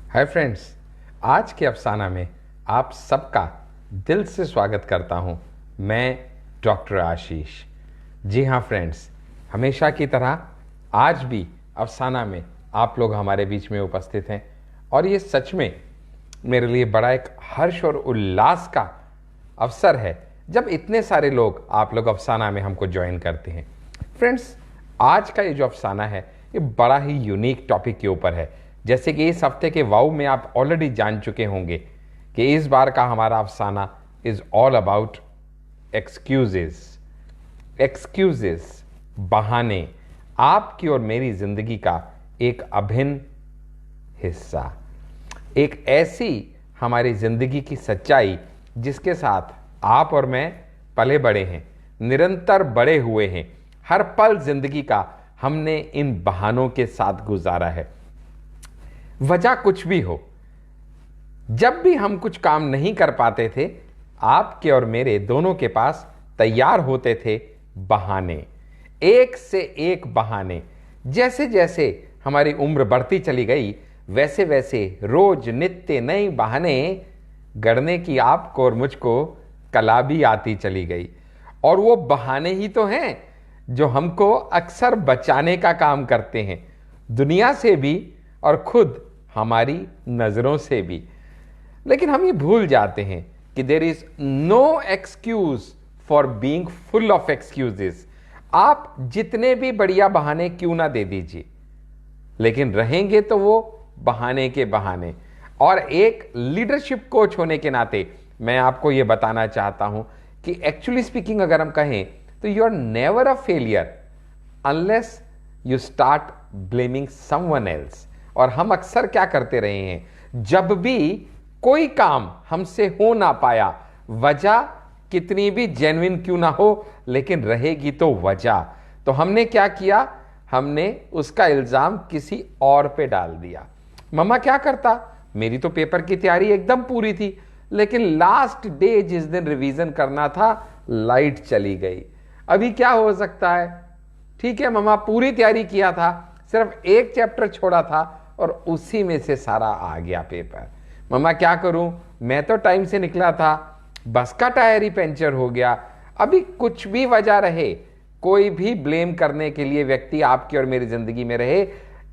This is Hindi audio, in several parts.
हाय फ्रेंड्स, आज के अफसाना में आप सबका दिल से स्वागत करता हूं। मैं डॉक्टर आशीष। जी हाँ फ्रेंड्स, हमेशा की तरह आज भी अफसाना में आप लोग हमारे बीच में उपस्थित हैं और ये सच में मेरे लिए बड़ा एक हर्ष और उल्लास का अवसर है जब इतने सारे लोग आप लोग अफसाना में हमको ज्वाइन करते हैं। फ्रेंड्स, आज का ये जो अफसाना है ये बड़ा ही यूनिक टॉपिक के ऊपर है। जैसे कि इस हफ्ते के वाव में आप ऑलरेडी जान चुके होंगे कि इस बार का हमारा अफसाना is all about excuses. Excuses, बहाने, आपकी और मेरी जिंदगी का एक अभिन्न हिस्सा, एक ऐसी हमारी जिंदगी की सच्चाई जिसके साथ आप और मैं पले बड़े हैं, निरंतर बड़े हुए हैं। हर पल जिंदगी का हमने इन बहानों के साथ गुजारा है। वजह कुछ भी हो, जब भी हम कुछ काम नहीं कर पाते थे, आपके और मेरे दोनों के पास तैयार होते थे बहाने, एक से एक बहाने। जैसे जैसे हमारी उम्र बढ़ती चली गई वैसे वैसे रोज नित्य नए बहाने गढ़ने की आपको और मुझको कला भी आती चली गई। और वो बहाने ही तो हैं जो हमको अक्सर बचाने का काम करते हैं, दुनिया से भी और खुद हमारी नजरों से भी। लेकिन हम ये भूल जाते हैं कि there is no excuse for being full of excuses. आप जितने भी बढ़िया बहाने क्यों ना दे दीजिए, लेकिन रहेंगे तो वो बहाने के बहाने। और एक लीडरशिप कोच होने के नाते मैं आपको ये बताना चाहता हूं कि एक्चुअली स्पीकिंग अगर हम कहें तो you are never a failure unless you start blaming someone else. और हम अक्सर क्या करते रहे हैं, जब भी कोई काम हमसे हो ना पाया, वजह कितनी भी जेन्युइन क्यों ना हो लेकिन रहेगी तो वजह, तो हमने क्या किया, हमने उसका इल्जाम किसी और पे डाल दिया। मम्मा क्या करता, मेरी तो पेपर की तैयारी एकदम पूरी थी, लेकिन लास्ट डे जिस दिन रिवीजन करना था लाइट चली गई। अभी क्या हो सकता है, ठीक है मम्मा पूरी तैयारी किया था, सिर्फ एक चैप्टर छोड़ा था और उसी में से सारा आ गया पेपर। मम्मा क्या करूं, मैं तो टाइम से निकला था, बस का टायर ही पंचर हो गया। अभी कुछ भी वजह रहे, कोई भी ब्लेम करने के लिए व्यक्ति आपकी और मेरी जिंदगी में रहे,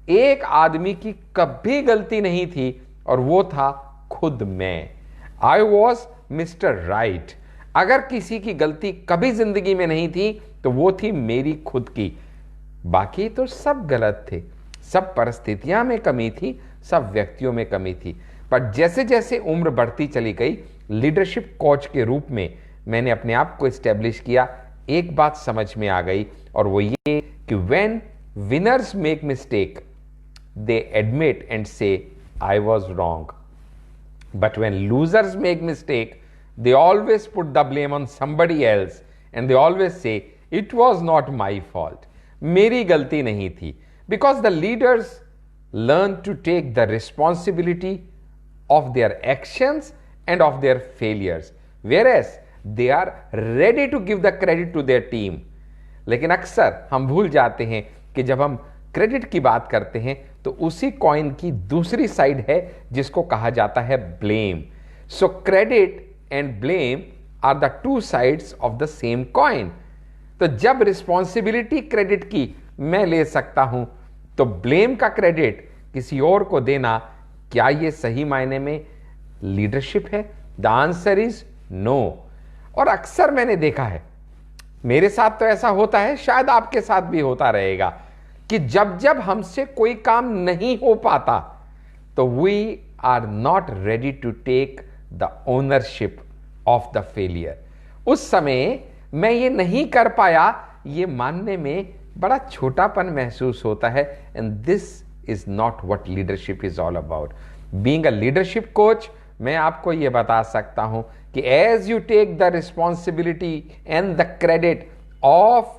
एक आदमी की कभी गलती नहीं थी और वो था खुद मैं। I was mister right. अगर किसी की गलती कभी जिंदगी में नहीं थी तो वो थी मेरी खुद की, बाकी तो सब गलत थे। सब परिस्थितियां में कमी थी, सब व्यक्तियों में कमी थी। पर जैसे जैसे उम्र बढ़ती चली गई, लीडरशिप कोच के रूप में मैंने अपने आप को एस्टेब्लिश किया। एक बात समझ में आ गई और वो ये कि when winners make mistake they admit and say I was wrong, but when losers make mistake they always put the blame on somebody else and they always say it was not my fault, मेरी गलती नहीं थी। Because the leaders learn to take the responsibility of their actions and of their failures, whereas they are ready to give the credit to their team. लेकिन अक्सर हम भूल जाते हैं कि जब हम क्रेडिट की बात करते हैं तो उसी कॉइन की दूसरी साइड है जिसको कहा जाता है blame. So credit and blame are the two sides of the same coin. तो जब रिस्पॉन्सिबिलिटी क्रेडिट की मैं ले सकता हूं तो ब्लेम का क्रेडिट किसी और को देना, क्या यह सही मायने में लीडरशिप है? The answer is no. और अक्सर मैंने देखा है, मेरे साथ तो ऐसा होता है, शायद आपके साथ भी होता रहेगा, कि जब जब हमसे कोई काम नहीं हो पाता तो we are not ready to take the ownership of the failure. उस समय मैं ये नहीं कर पाया, ये मानने में बड़ा छोटापन महसूस होता है। And this is not what leadership is all about. Being a leadership coach, मैं आपको ये बता सकता हूं कि as you take the responsibility and the credit of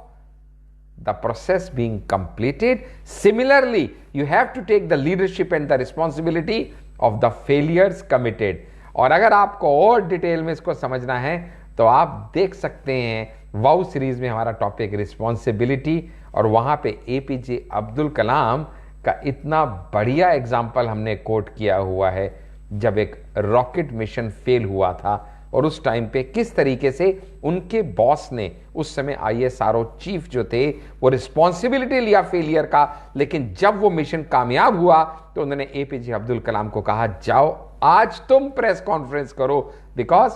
the process being completed, similarly you have to take the leadership and the responsibility of the failures committed. और अगर आपको और डिटेल में इसको समझना है तो आप देख सकते हैं वाउ सीरीज में हमारा टॉपिक रिस्पॉन्सिबिलिटी, और वहां पे एपीजे अब्दुल कलाम का इतना बढ़िया एग्जाम्पल हमने कोट किया हुआ है, जब एक रॉकेट मिशन फेल हुआ था और उस टाइम पे किस तरीके से उनके बॉस ने, उस समय ISRO चीफ जो थे, वो रिस्पॉन्सिबिलिटी लिया फेलियर का, लेकिन जब वो मिशन कामयाब हुआ तो उन्होंने APJ अब्दुल कलाम को कहा, जाओ आज तुम प्रेस कॉन्फ्रेंस करो, because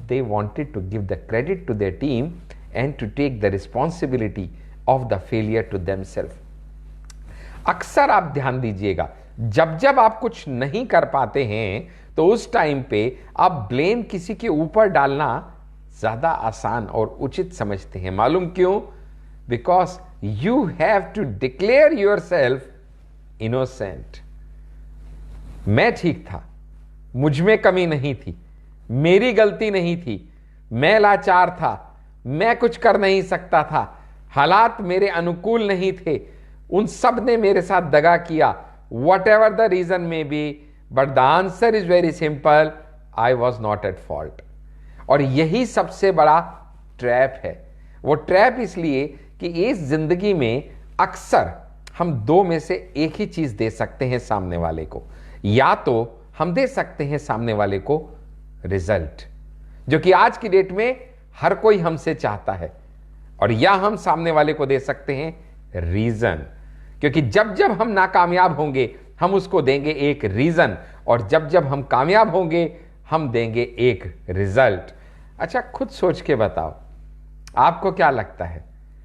they wanted to give the credit to their team and to take the responsibility of the failure to themselves. अक्सर आप ध्यान दीजिएगा, जब जब आप कुछ नहीं कर पाते हैं तो उस टाइम पे आप ब्लेम किसी के ऊपर डालना ज्यादा आसान और उचित समझते हैं। मालूम क्यों? Because you have to declare yourself innocent. मैं ठीक था, मुझ में कमी नहीं थी, मेरी गलती नहीं थी, मैं लाचार था, मैं कुछ कर नहीं सकता था, हालात मेरे अनुकूल नहीं थे, उन सब ने मेरे साथ दगा किया, whatever the reason may be, but the answer is very simple, I was not at fault. और यही सबसे बड़ा ट्रैप है। वो ट्रैप इसलिए कि इस जिंदगी में अक्सर हम दो में से एक ही चीज दे सकते हैं सामने वाले को। या तो हम दे सकते हैं सामने वाले को रिजल्ट, जो कि आज की डेट में हर कोई हमसे चाहता है, और या हम सामने वाले को दे सकते हैं रीजन, क्योंकि जब जब हम नाकामयाब होंगे हम उसको देंगे एक रीजन, और जब जब हम कामयाब होंगे हम देंगे एक रिजल्ट। अच्छा, खुद सोच के बताओ, आपको क्या लगता है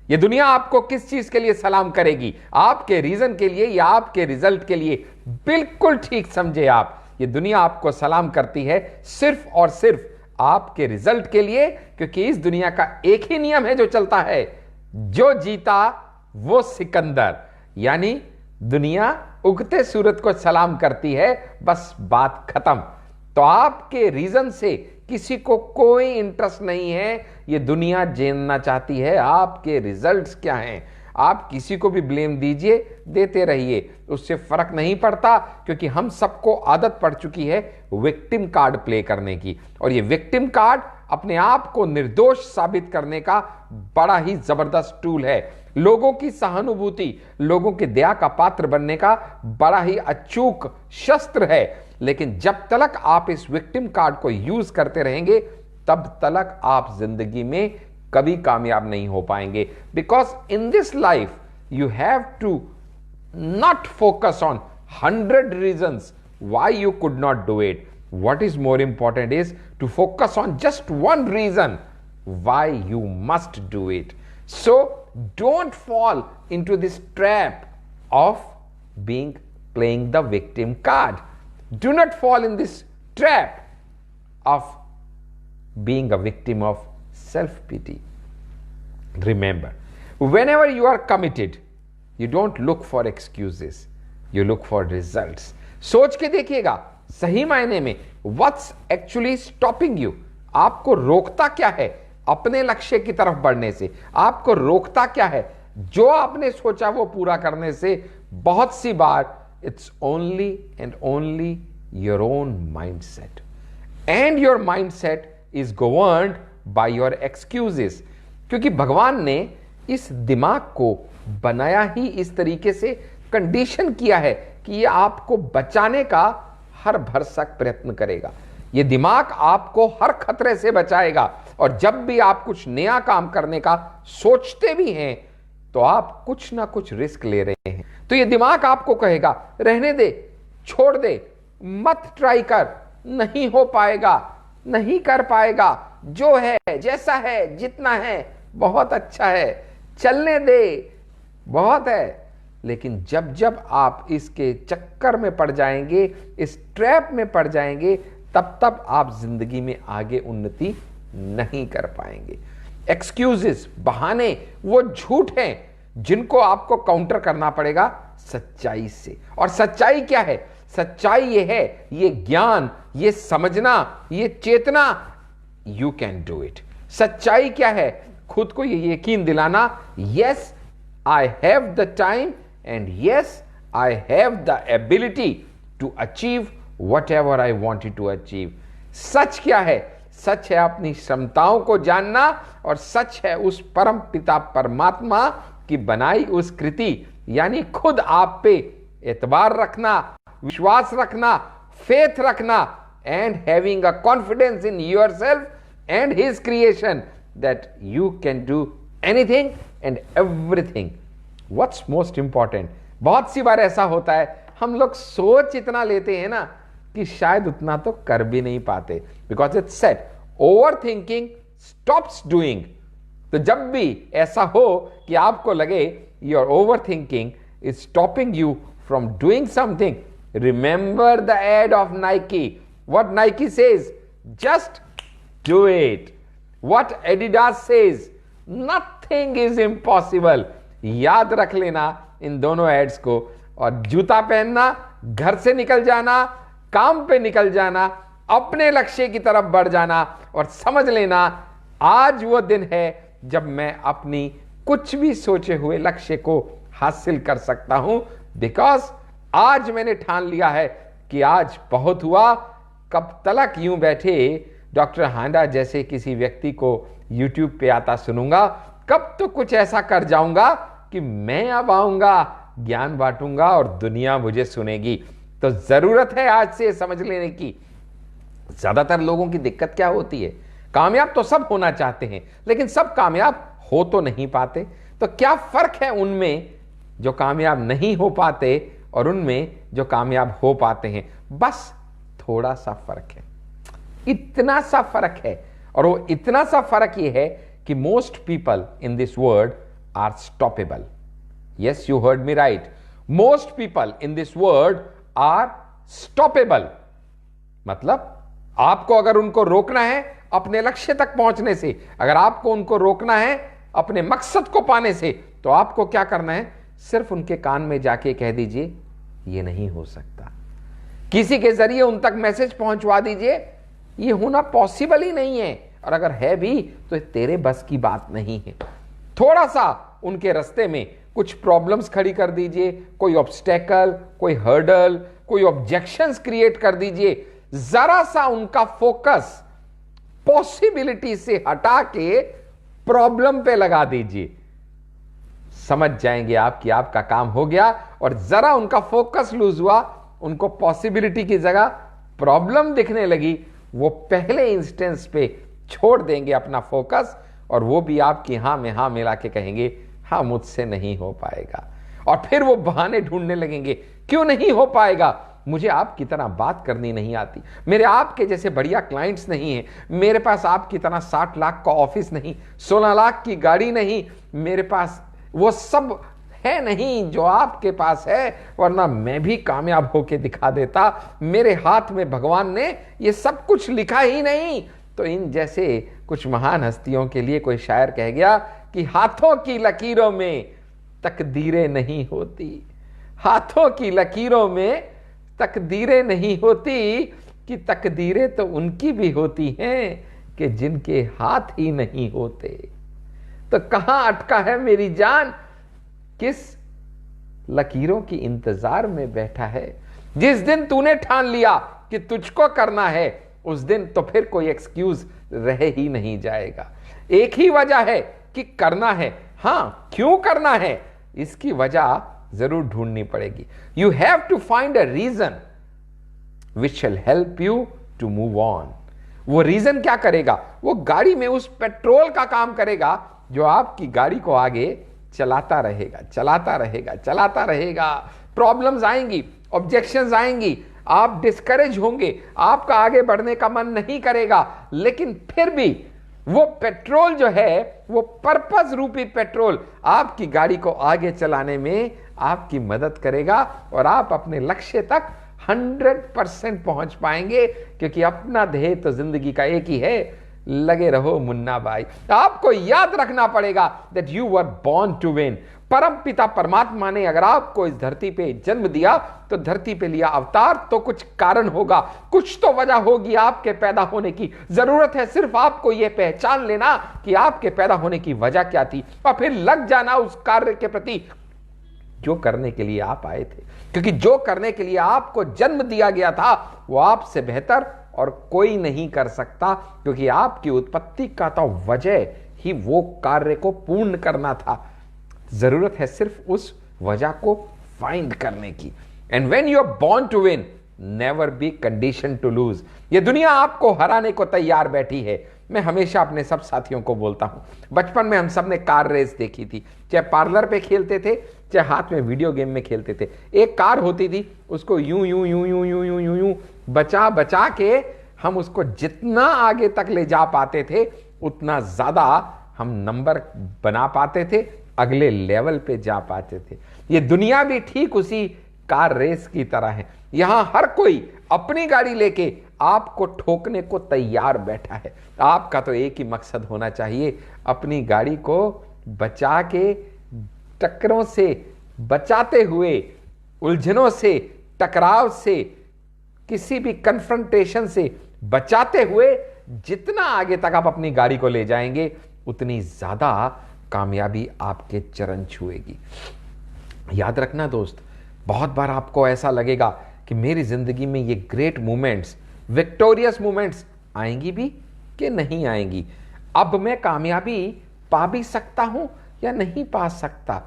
ये दुनिया आपको किस चीज के लिए सलाम करेगी? आपके रीजन के लिए या आपके रिजल्ट के लिए? बिल्कुल ठीक समझे आप, ये दुनिया आपको सलाम करती है सिर्फ और सिर्फ आपके रिजल्ट के लिए, क्योंकि इस दुनिया का एक ही नियम है जो चलता है, जो जीता वो सिकंदर। यानी दुनिया उगते सूरज को सलाम करती है, बस बात खत्म। तो आपके रीजन से किसी को कोई इंटरेस्ट नहीं है, ये दुनिया जानना चाहती है आपके रिजल्ट्स क्या हैं। आप किसी को भी ब्लेम दीजिए, देते रहिए, उससे फर्क नहीं पड़ता, क्योंकि हम सबको आदत पड़ चुकी है विक्टिम कार्ड प्ले करने की, और ये विक्टिम कार्ड अपने आप को निर्दोष साबित करने का बड़ा ही जबरदस्त टूल है। लोगों की सहानुभूति, लोगों की दया का पात्र बनने का बड़ा ही अचूक शस्त्र है। लेकिन जब तक आप इस विक्टिम कार्ड को यूज करते रहेंगे तब तक आप जिंदगी में कभी कामयाब नहीं हो पाएंगे। Because in this life you have to not focus on 100 reasons why you could not do it. What is more important is to focus on just one reason why you must do it. So don't fall into this trap of playing the victim card. Do not fall in this trap of being a victim of self-pity. Remember, whenever you are committed, you don't look for excuses, you look for results. सोच के देखिएगा, सही मायने में व्हाट्स एक्चुअली स्टॉपिंग यू, आपको रोकता क्या है अपने लक्ष्य की तरफ बढ़ने से? आपको रोकता क्या है जो आपने सोचा वो पूरा करने से? बहुत सी बार it's only and only your own mindset, and your mindset is governed by your excuses. क्योंकि भगवान ने इस दिमाग को बनाया ही इस तरीके से, कंडीशन किया है कि ये आपको बचाने का हर भरसक प्रयत्न करेगा। ये दिमाग आपको हर खतरे से बचाएगा, और जब भी आप कुछ नया काम करने का सोचते भी हैं तो आप कुछ ना कुछ रिस्क ले रहे हैं। तो ये दिमाग आपको कहेगा रहने दे, छोड़ दे, मत ट्राई कर, नहीं हो पाएगा, नहीं कर पाएगा, जो है जैसा है जितना है बहुत अच्छा है, चलने दे, बहुत है। लेकिन जब जब आप इसके चक्कर में पड़ जाएंगे, इस ट्रैप में पड़ जाएंगे, तब तब आप जिंदगी में आगे उन्नति नहीं कर पाएंगे। एक्सक्यूजेस, बहाने, वो झूठ हैं जिनको आपको काउंटर करना पड़ेगा सच्चाई से। और सच्चाई क्या है? सच्चाई ये है, ये ज्ञान, ये समझना, ये चेतना, यू कैन डू इट। सच्चाई क्या है? खुद को ये यकीन दिलाना, yes I have the time and yes, I have the ability to achieve whatever I wanted to achieve. सच क्या है? सच है अपनी क्षमताओं को जानना, और सच है उस परम पिता परमात्मा की बनाई उस कृति, यानी खुद आप पे एतबार रखना, विश्वास रखना, फेथ रखना, and having a confidence in yourself and his creation that you can do anything and everything. What's most important, बहुत सी बार ऐसा होता है हम लोग सोच इतना लेते हैं ना कि शायद उतना तो कर भी नहीं पाते, because it's said overthinking stops doing. तो जब भी ऐसा हो कि आपको लगे your overthinking is stopping you from doing something, remember the ad of Nike. What Nike says, just do it. What Adidas says, nothing is impossible. याद रख लेना इन दोनों एड्स को, और जूता पहनना, घर से निकल जाना, काम पे निकल जाना, अपने लक्ष्य की तरफ बढ़ जाना, और समझ लेना आज वो दिन है जब मैं अपनी कुछ भी सोचे हुए लक्ष्य को हासिल कर सकता हूं, बिकॉज आज मैंने ठान लिया है कि आज बहुत हुआ। कब तलक यूं बैठे डॉक्टर हांडा जैसे किसी व्यक्ति को यूट्यूब पे आता सुनूंगा, कब तो कुछ ऐसा कर जाऊंगा कि मैं अब आऊंगा, ज्ञान बांटूंगा और दुनिया मुझे सुनेगी। तो जरूरत है आज से समझ लेने की। ज्यादातर लोगों की दिक्कत क्या होती है, कामयाब तो सब होना चाहते हैं लेकिन सब कामयाब हो तो नहीं पाते। तो क्या फर्क है उनमें जो कामयाब नहीं हो पाते और उनमें जो कामयाब हो पाते हैं? बस थोड़ा सा फर्क है, इतना सा फर्क है। और वो इतना सा फर्क ये है कि most people in this world are stoppable. Yes, you heard me right, most people in this world are stoppable. मतलब आपको अगर उनको रोकना है अपने लक्ष्य तक पहुंचने से, अगर आपको उनको रोकना है अपने मकसद को पाने से, तो आपको क्या करना है? सिर्फ उनके कान में जाके कह दीजिए ये नहीं हो सकता। किसी के जरिए उन तक मैसेज पहुंचवा दीजिए ये होना पॉसिबल ही नहीं है, और अगर है भी तो तेरे बस की बात नहीं है। थोड़ा सा उनके रास्ते में कुछ प्रॉब्लम्स खड़ी कर दीजिए, कोई ऑब्स्टेकल, कोई हर्डल, कोई ऑब्जेक्शंस क्रिएट कर दीजिए। जरा सा उनका फोकस पॉसिबिलिटी से हटा के प्रॉब्लम पे लगा दीजिए, समझ जाएंगे आप कि आपका काम हो गया। और जरा उनका फोकस लूज हुआ, उनको पॉसिबिलिटी की जगह प्रॉब्लम दिखने लगी, वो पहले इंस्टेंस पे छोड़ देंगे अपना फोकस, और वो भी आपकी हां में हां मिला के कहेंगे हाँ मुझसे नहीं हो पाएगा। और फिर वो बहाने ढूंढने लगेंगे, क्यों नहीं हो पाएगा? मुझे आपकी तरह बात करनी नहीं आती, मेरे आपके जैसे बढ़िया क्लाइंट्स नहीं हैं, मेरे पास आपकी तरह 60 लाख का ऑफिस नहीं, 16 लाख की गाड़ी नहीं, मेरे पास वो सब है नहीं जो आपके पास है, वरना मैं भी कामयाब होके दिखा देता। मेरे हाथ में भगवान ने ये सब कुछ लिखा ही नहीं। तो इन जैसे कुछ महान हस्तियों के लिए कोई शायर कह गया कि हाथों की लकीरों में तकदीरें नहीं होती, हाथों की लकीरों में तकदीरें नहीं होती, कि तकदीरें तो उनकी भी होती हैं कि जिनके हाथ ही नहीं होते। तो कहां अटका है मेरी जान, किस लकीरों की इंतजार में बैठा है? जिस दिन तूने ठान लिया कि तुझको करना है, उस दिन तो फिर कोई एक्सक्यूज रह ही नहीं जाएगा। एक ही वजह है कि करना है। हां, क्यों करना है इसकी वजह जरूर ढूंढनी पड़ेगी। You have to find a reason which shall help you to move on. वो रीजन क्या करेगा? वो गाड़ी में उस पेट्रोल का काम करेगा जो आपकी गाड़ी को आगे चलाता रहेगा, चलाता रहेगा, चलाता रहेगा। प्रॉब्लम्स आएंगी, ऑब्जेक्शंस आएंगी, आप डिस्करेज होंगे, आपका आगे बढ़ने का मन नहीं करेगा, लेकिन फिर भी वो पेट्रोल जो है, वो पर्पस रूपी पेट्रोल आपकी गाड़ी को आगे चलाने में आपकी मदद करेगा, और आप अपने लक्ष्य तक 100% पहुंच पाएंगे। क्योंकि अपना ध्येय तो जिंदगी का एक ही है, लगे रहो मुन्ना भाई। आपको याद रखना पड़ेगा that you were born to win. परम पिता परमात्मा ने अगर आपको इस धरती पे जन्म दिया तो धरती पे लिया अवतार, तो कुछ कारण होगा, कुछ तो वजह होगी आपके पैदा होने की। जरूरत है सिर्फ आपको यह पहचान लेना कि आपके पैदा होने की वजह क्या थी, और फिर लग जाना उस कार्य के प्रति जो करने के लिए आप आए थे। क्योंकि जो करने के लिए आपको जन्म दिया गया था वो आपसे बेहतर और कोई नहीं कर सकता, क्योंकि आपकी उत्पत्ति का तो वजह ही वो कार्य को पूर्ण करना था। जरूरत है सिर्फ उस वजह को फाइंड करने की। And when you are born to win, never be condition to lose. ये दुनिया आपको हराने को तैयार बैठी है। मैं हमेशा अपने सब साथियों को बोलता हूं, बचपन में हम सब ने कार रेस देखी थी, चाहे पार्लर पे खेलते थे, चाहे हाथ में वीडियो गेम में खेलते थे। एक कार होती थी, उसको यूं यूं यूं यूं यूं यूं यूं यूं बचा बचा के हम उसको जितना आगे तक ले जा पाते थे, उतना ज्यादा हम नंबर बना पाते थे, अगले लेवल पे जा पाते थे। ये दुनिया भी ठीक उसी कार रेस की तरह है। यहां हर कोई अपनी गाड़ी लेके आपको ठोकने को तैयार बैठा है। आपका तो एक ही मकसद होना चाहिए, अपनी गाड़ी को बचा के, टक्करों से बचाते हुए, उलझनों से, टकराव से, किसी भी कन्फ्रंटेशन से बचाते हुए जितना आगे तक आप अपनी गाड़ी को ले जाएंगे, उतनी ज्यादा कामयाबी आपके चरण छुएगी। याद रखना दोस्त, बहुत बार आपको ऐसा लगेगा कि मेरी जिंदगी में ये ग्रेट मोमेंट्स, विक्टोरियस मोमेंट्स आएंगी भी कि नहीं आएंगी। अब मैं कामयाबी पा भी सकता हूं या नहीं पा सकता।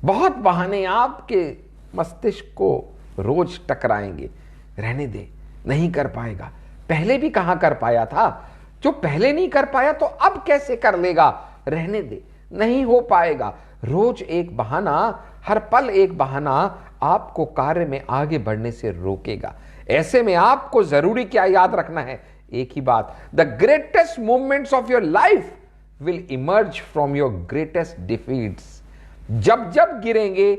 बहुत बहाने आपके मस्तिष्क को रोज टकराएंगे। रहने दे, नहीं कर पाएगा, पहले भी कहां कर पाया था, जो पहले नहीं कर पाया तो अब कैसे कर लेगा। रहने दे, नहीं हो पाएगा। रोज एक बहाना, हर पल एक बहाना आपको कार्य में आगे बढ़ने से रोकेगा। ऐसे में आपको जरूरी क्या याद रखना है, एक ही बात, the greatest moments of your life will emerge from your greatest defeats. जब जब गिरेंगे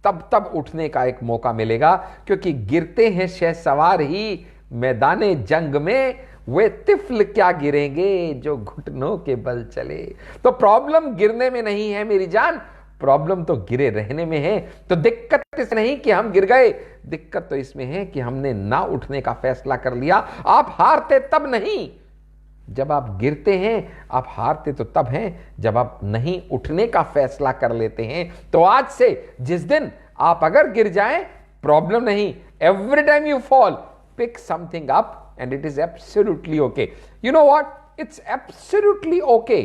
तब तब उठने का एक मौका मिलेगा, क्योंकि गिरते हैं शहसवार ही मैदाने जंग में, वे तिफल क्या गिरेंगे जो घुटनों के बल चले। तो प्रॉब्लम गिरने में नहीं है मेरी जान, प्रॉब्लम तो गिरे रहने में है। तो दिक्कत इस नहीं कि हम गिर गए, दिक्कत तो इसमें है कि हमने ना उठने का फैसला कर लिया। आप हारते तब नहीं जब आप गिरते हैं, आप हारते तो तब हैं जब आप नहीं उठने का फैसला कर लेते हैं। तो आज से जिस दिन आप अगर गिर जाएं, प्रॉब्लम नहीं, every time you fall, pick something up and it is absolutely okay. You know what? It's absolutely okay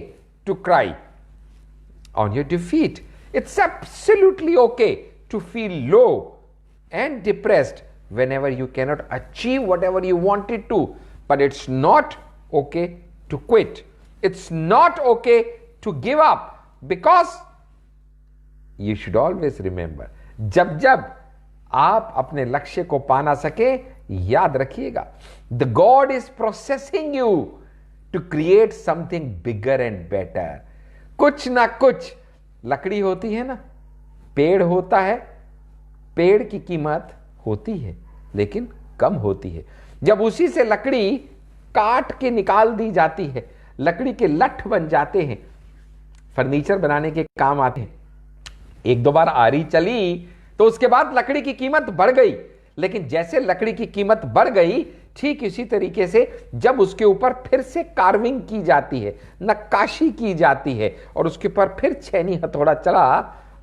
to cry on your defeat. It's absolutely okay to feel low and depressed whenever you cannot achieve whatever you wanted to. But it's not okay to quit. It's not okay to give up, because you should always remember, जब जब आप अपने लक्ष्य को पा ना सके, याद रखिएगा, the god is processing you to create something bigger and better. कुछ ना कुछ लकड़ी होती है ना, पेड़ होता है, पेड़ की कीमत होती है लेकिन कम होती है। जब उसी से लकड़ी काट के निकाल दी जाती है, लकड़ी के लठ बन जाते हैं, फर्नीचर बनाने के काम आते हैं। एक दो बार आरी चली तो उसके बाद लकड़ी की कीमत बढ़ गई, लेकिन जैसे लकड़ी की कीमत बढ़ गई, ठीक इसी तरीके से जब उसके ऊपर फिर से कार्विंग की जाती है, नक्काशी की जाती है, और उसके ऊपर फिर छेनी हथौड़ा चला,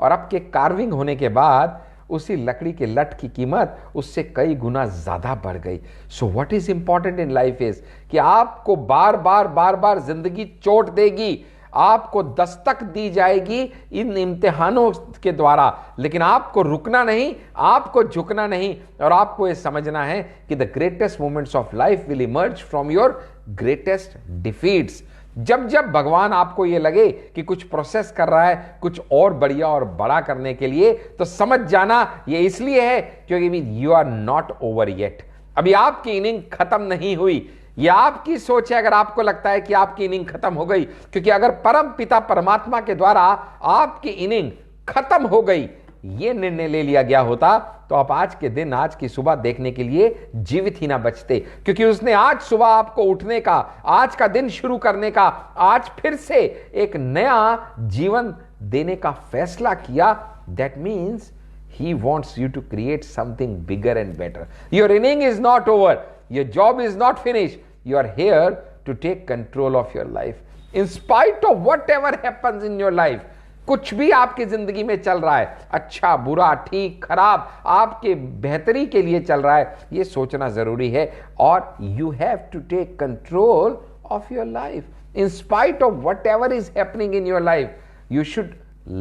और अब के कार्विंग होने के बाद उसी लकड़ी के लठ की कीमत उससे कई गुना ज्यादा बढ़ गई। सो what is important in life is कि आपको बार बार जिंदगी चोट देगी, आपको दस्तक दी जाएगी इन इम्तिहानों के द्वारा, लेकिन आपको रुकना नहीं, आपको झुकना नहीं, और आपको यह समझना है कि the greatest moments of life will emerge from your greatest defeats. जब जब भगवान आपको यह लगे कि कुछ प्रोसेस कर रहा है कुछ और बढ़िया और बड़ा करने के लिए, तो समझ जाना ये इसलिए है क्योंकि you are not over yet. अभी आपकी इनिंग खत्म नहीं हुई। यह आपकी सोच है अगर आपको लगता है कि आपकी इनिंग खत्म हो गई, क्योंकि अगर परम पिता परमात्मा के द्वारा आपकी इनिंग खत्म हो गई, यह निर्णय ले लिया गया होता, तो आप आज के दिन, आज की सुबह देखने के लिए जीवित ही ना बचते। क्योंकि उसने आज सुबह आपको उठने का, आज का दिन शुरू करने का, आज फिर से एक नया जीवन देने का फैसला किया। That means He wants you to create something bigger and better. Your inning is not over. Your job is not finished. You are here to take control of your life. In spite of whatever happens in your life, कुछ भी आपकी जिंदगी में चल रहा है, अच्छा बुरा ठीक खराब, आपके बेहतरी के लिए चल रहा है, ये सोचना जरूरी है। और you have to take control of your life. In spite of whatever is happening in your life, you should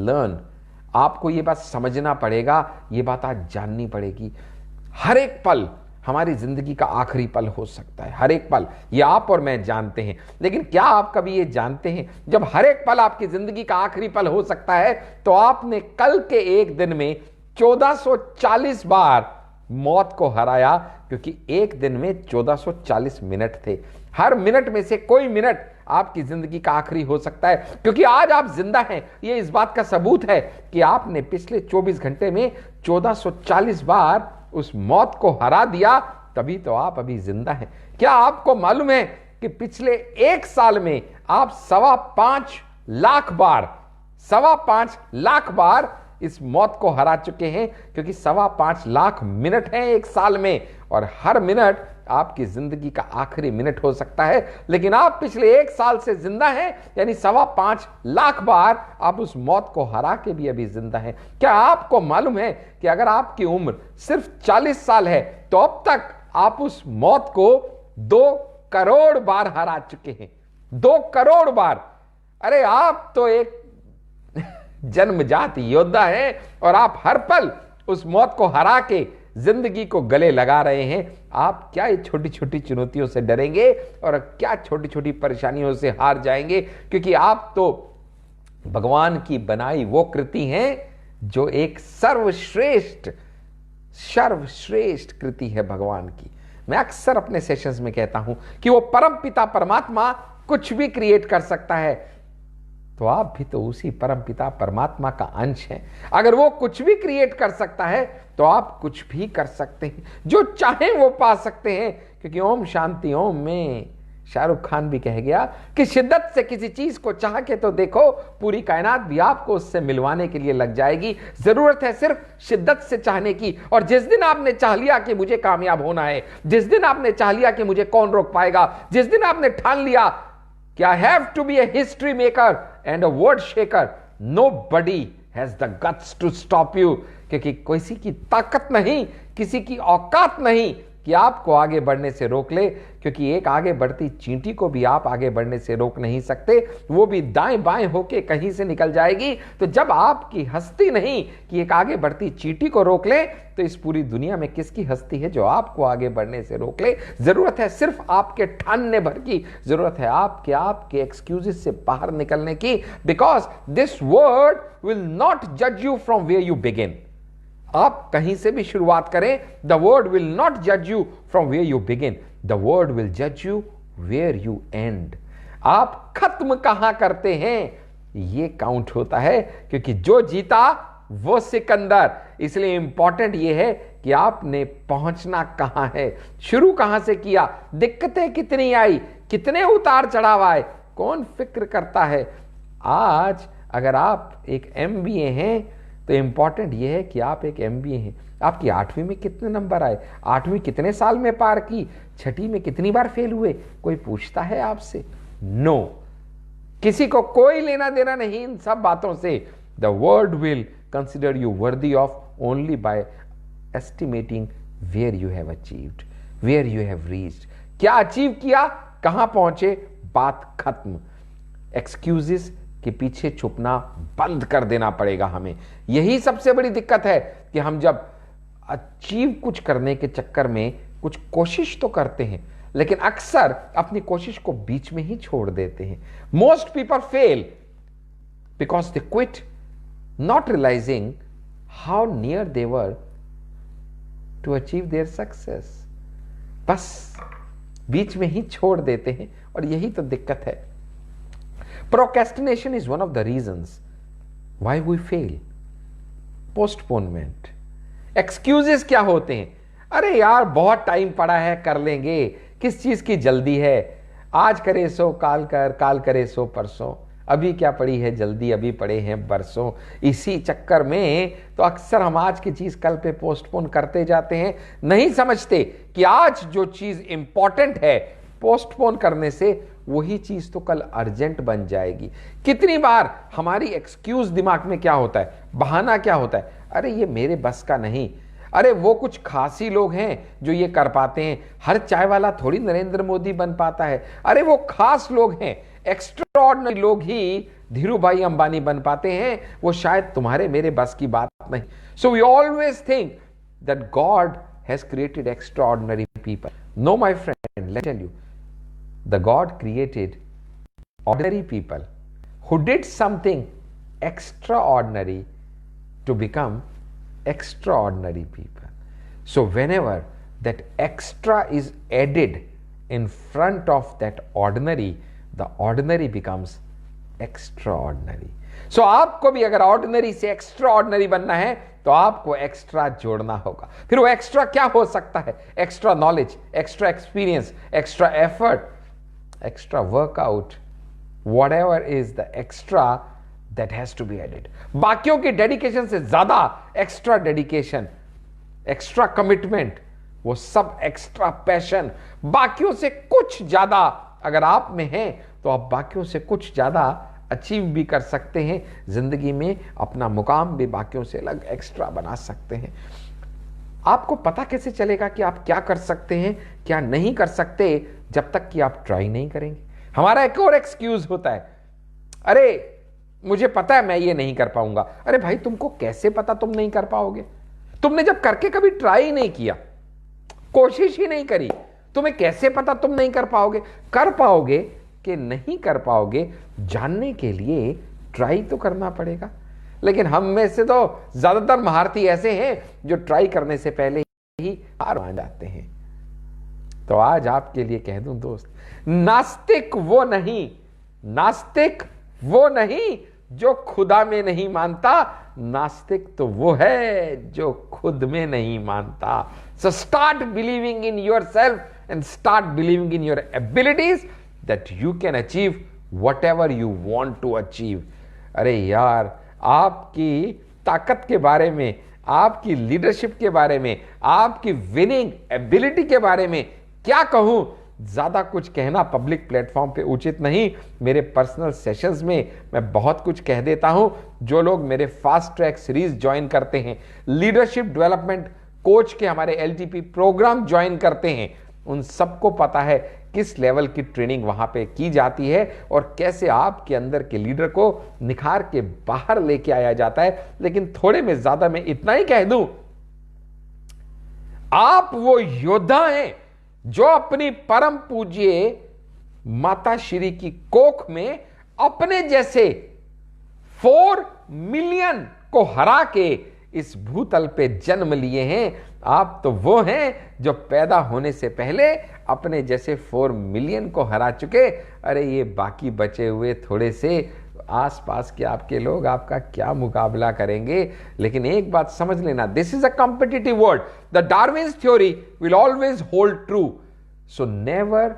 learn. आपको ये बात समझना पड़ेगा, ये बात आज जाननी पड़ेगी। हर एक पल हमारी जिंदगी का आखिरी पल हो सकता है, हर एक पल, ये आप और मैं जानते हैं। लेकिन क्या आप कभी ये जानते हैं, जब हर एक पल आपकी जिंदगी का आखिरी पल हो सकता है, तो आपने कल के एक दिन में 1440 बार मौत को हराया, क्योंकि एक दिन में 1440 मिनट थे। हर मिनट में से कोई मिनट आपकी जिंदगी का आखिरी हो सकता है, क्योंकि आज आप जिंदा हैं, ये इस बात का सबूत है कि आपने पिछले 24 घंटे में 1440 बार उस मौत को हरा दिया, तभी तो आप अभी जिंदा हैं। क्या आपको मालूम है कि पिछले एक साल में आप 5.25 लाख बार इस मौत को हरा चुके हैं, क्योंकि 5.25 लाख मिनट हैं एक साल में, और हर मिनट आपकी जिंदगी का आखिरी मिनट हो सकता है। लेकिन आप पिछले एक साल से जिंदा हैं, यानी 5.25 लाख बार आप उस मौत को हरा के भी अभी जिंदा हैं। क्या आपको मालूम है कि अगर आपकी उम्र सिर्फ 40 साल है, तो अब तक आप उस मौत को 2 करोड़ बार हरा चुके हैं। 2 करोड़ बार। अरे आप तो एक जन्मजात योद्धा है, और आप हर पल उस मौत को हरा के जिंदगी को गले लगा रहे हैं। आप क्या ये छोटी छोटी चुनौतियों से डरेंगे, और क्या छोटी छोटी परेशानियों से हार जाएंगे, क्योंकि आप तो भगवान की बनाई वो कृति हैं जो एक सर्वश्रेष्ठ कृति है भगवान की। मैं अक्सर अपने सेशंस में कहता हूं कि वो परम पिता परमात्मा कुछ भी क्रिएट कर सकता है, तो आप भी तो उसी परम पिता परमात्मा का अंश हैं। अगर वो कुछ भी क्रिएट कर सकता है, तो आप कुछ भी कर सकते हैं, जो चाहें वो पा सकते हैं। क्योंकि ओम शांति ओम में शाहरुख खान भी कह गया कि शिद्दत से किसी चीज को चाह के तो देखो, पूरी कायनात भी आपको उससे मिलवाने के लिए लग जाएगी। जरूरत है सिर्फ शिद्दत से चाहने की। और जिस दिन आपने चाह लिया कि मुझे कामयाब होना है, जिस दिन आपने चाह लिया कि मुझे कौन रोक पाएगा, जिस दिन आपने ठान लिया कि I have to be a history maker and a word shaker, nobody has the guts to stop you। क्योंकि किसी की ताकत नहीं, किसी की औकात नहीं कि आपको आगे बढ़ने से रोक ले, क्योंकि एक आगे बढ़ती चींटी को भी आप आगे बढ़ने से रोक नहीं सकते, वो भी दाएं बाएं होके कहीं से निकल जाएगी। तो जब आपकी हस्ती नहीं कि एक आगे बढ़ती चींटी को रोक ले, तो इस पूरी दुनिया में किसकी हस्ती है जो आपको आगे बढ़ने से रोक ले। जरूरत है सिर्फ आपके ठानने भर की, जरूरत है आपके एक्सक्यूजेस से बाहर निकलने की, because this word will not जज you from where you begin. आप कहीं से भी शुरुआत करें, द वर्ड विल नॉट जज you from where you begin, the word will जज यू वेयर यू एंड। आप खत्म कहां करते हैं ये काउंट होता है, क्योंकि जो जीता वो सिकंदर। इसलिए इंपॉर्टेंट ये है कि आपने पहुंचना कहां है, शुरू कहां से किया, दिक्कतें कितनी आई, कितने उतार चढ़ाव आए, कौन फिक्र करता है। आज अगर आप एक MBA हैं, तो इंपॉर्टेंट यह है कि आप एक MBA हैं। आपकी 8वीं में कितने नंबर आए, 8वीं कितने साल में पार की, 6ठी में कितनी बार फेल हुए, कोई पूछता है आपसे? नो, किसी को कोई लेना देना नहीं इन सब बातों से। The world will consider you worthy of only by estimating where you have achieved, where you have reached. क्या अचीव किया, कहां पहुंचे, बात खत्म। एक्सक्यूजेस के पीछे छुपना बंद कर देना पड़ेगा हमें। यही सबसे बड़ी दिक्कत है कि हम जब अचीव कुछ करने के चक्कर में कुछ कोशिश तो करते हैं, लेकिन अक्सर अपनी कोशिश को बीच में ही छोड़ देते हैं। Most people fail because they quit, not realizing how near they were to achieve their success. बस बीच में ही छोड़ देते हैं, और यही तो दिक्कत है। Procrastination is one of the reasons why we fail. Postponement. Excuses क्या होते हैं? अरे यार बहुत टाइम पड़ा है, कर लेंगे, किस चीज की जल्दी है, आज करे सो काल कर, काल करे सो परसों, अभी क्या पड़ी है जल्दी, अभी पड़े हैं बरसों। इसी चक्कर में तो अक्सर हम आज की चीज कल पे पोस्टपोन करते जाते हैं, नहीं समझते कि आज जो चीज इंपॉर्टेंट है, पोस्टपोन करने से वही चीज तो कल अर्जेंट बन जाएगी। कितनी बार हमारी एक्सक्यूज दिमाग में क्या होता है, बहाना क्या होता है, अरे ये मेरे बस का नहीं, अरे वो कुछ खास ही लोग हैं जो ये कर पाते हैं, हर चाय वाला थोड़ी नरेंद्र मोदी बन पाता है, अरे वो खास लोग हैं, एक्स्ट्राऑर्डिनरी लोग ही धीरू भाई अंबानी बन पाते हैं, वो शायद तुम्हारे मेरे बस की बात नहीं। So we always think that God has created extraordinary people. No my friend, let tell you, the God created ordinary people who did something extraordinary to become extraordinary people. So whenever that extra is added in front of that ordinary, the ordinary becomes extraordinary. So आपको भी अगर ordinary से extraordinary बनना है तो आपको एक्स्ट्रा जोड़ना होगा। फिर वो एक्स्ट्रा क्या हो सकता है? Extra knowledge, extra experience, extra effort, extra workout, whatever is the extra that has to be added. बाकियों की डेडिकेशन से ज्यादा एक्स्ट्रा डेडिकेशन, एक्स्ट्रा कमिटमेंट, वो सब एक्स्ट्रा पैशन, बाकियों से कुछ ज्यादा अगर आप में है तो आप बाकियों से कुछ ज्यादा अचीव भी कर सकते हैं जिंदगी में, अपना मुकाम भी बाकियों से अलग एक्स्ट्रा बना सकते हैं। आपको पता कैसे चलेगा कि आप क्या कर सकते हैं, क्या नहीं कर सकते, जब तक कि आप ट्राई नहीं करेंगे। हमारा एक और एक्सक्यूज होता है, अरे मुझे पता है मैं ये नहीं कर पाऊंगा। अरे भाई, तुमको कैसे पता तुम नहीं कर पाओगे? तुमने जब करके कभी ट्राई नहीं किया, कोशिश ही नहीं करी, तुम्हें कैसे पता तुम नहीं कर पाओगे? कर पाओगे कि नहीं कर पाओगे, जानने के लिए ट्राई तो करना पड़ेगा। लेकिन हम में से तो ज्यादातर महारथी ऐसे हैं जो ट्राई करने से पहले ही हार मान जाते हैं। तो आज आपके लिए कह दूं दोस्त, नास्तिक वो नहीं जो खुदा में नहीं मानता, नास्तिक तो वो है जो खुद में नहीं मानता। So start believing in yourself and start believing in your abilities that you can achieve whatever you want to achieve. अरे यार, आपकी ताकत के बारे में, आपकी लीडरशिप के बारे में, आपकी विनिंग एबिलिटी के बारे में क्या कहूं? ज्यादा कुछ कहना पब्लिक प्लेटफॉर्म पे उचित नहीं। मेरे पर्सनल सेशंस में मैं बहुत कुछ कह देता हूं। जो लोग मेरे फास्ट ट्रैक सीरीज ज्वाइन करते हैं, लीडरशिप डेवलपमेंट कोच के हमारे एलटीपी प्रोग्राम ज्वाइन करते हैं, उन सबको पता है किस लेवल की ट्रेनिंग वहां पे की जाती है और कैसे आपके अंदर के लीडर को निखार के बाहर लेके आया जाता है। लेकिन थोड़े में ज्यादा मैं इतना ही कह दूं, आप वो योद्धा हैं जो अपनी परम पूज्य माता श्री की कोख में अपने जैसे 4 मिलियन को हरा के इस भूतल पे जन्म लिए हैं। आप तो वो हैं जो पैदा होने से पहले अपने जैसे 4 मिलियन को हरा चुके। अरे ये बाकी बचे हुए थोड़े से आसपास के आपके लोग आपका क्या मुकाबला करेंगे? लेकिन एक बात समझ लेना, this is a competitive world. The Darwin's theory will always hold true, so never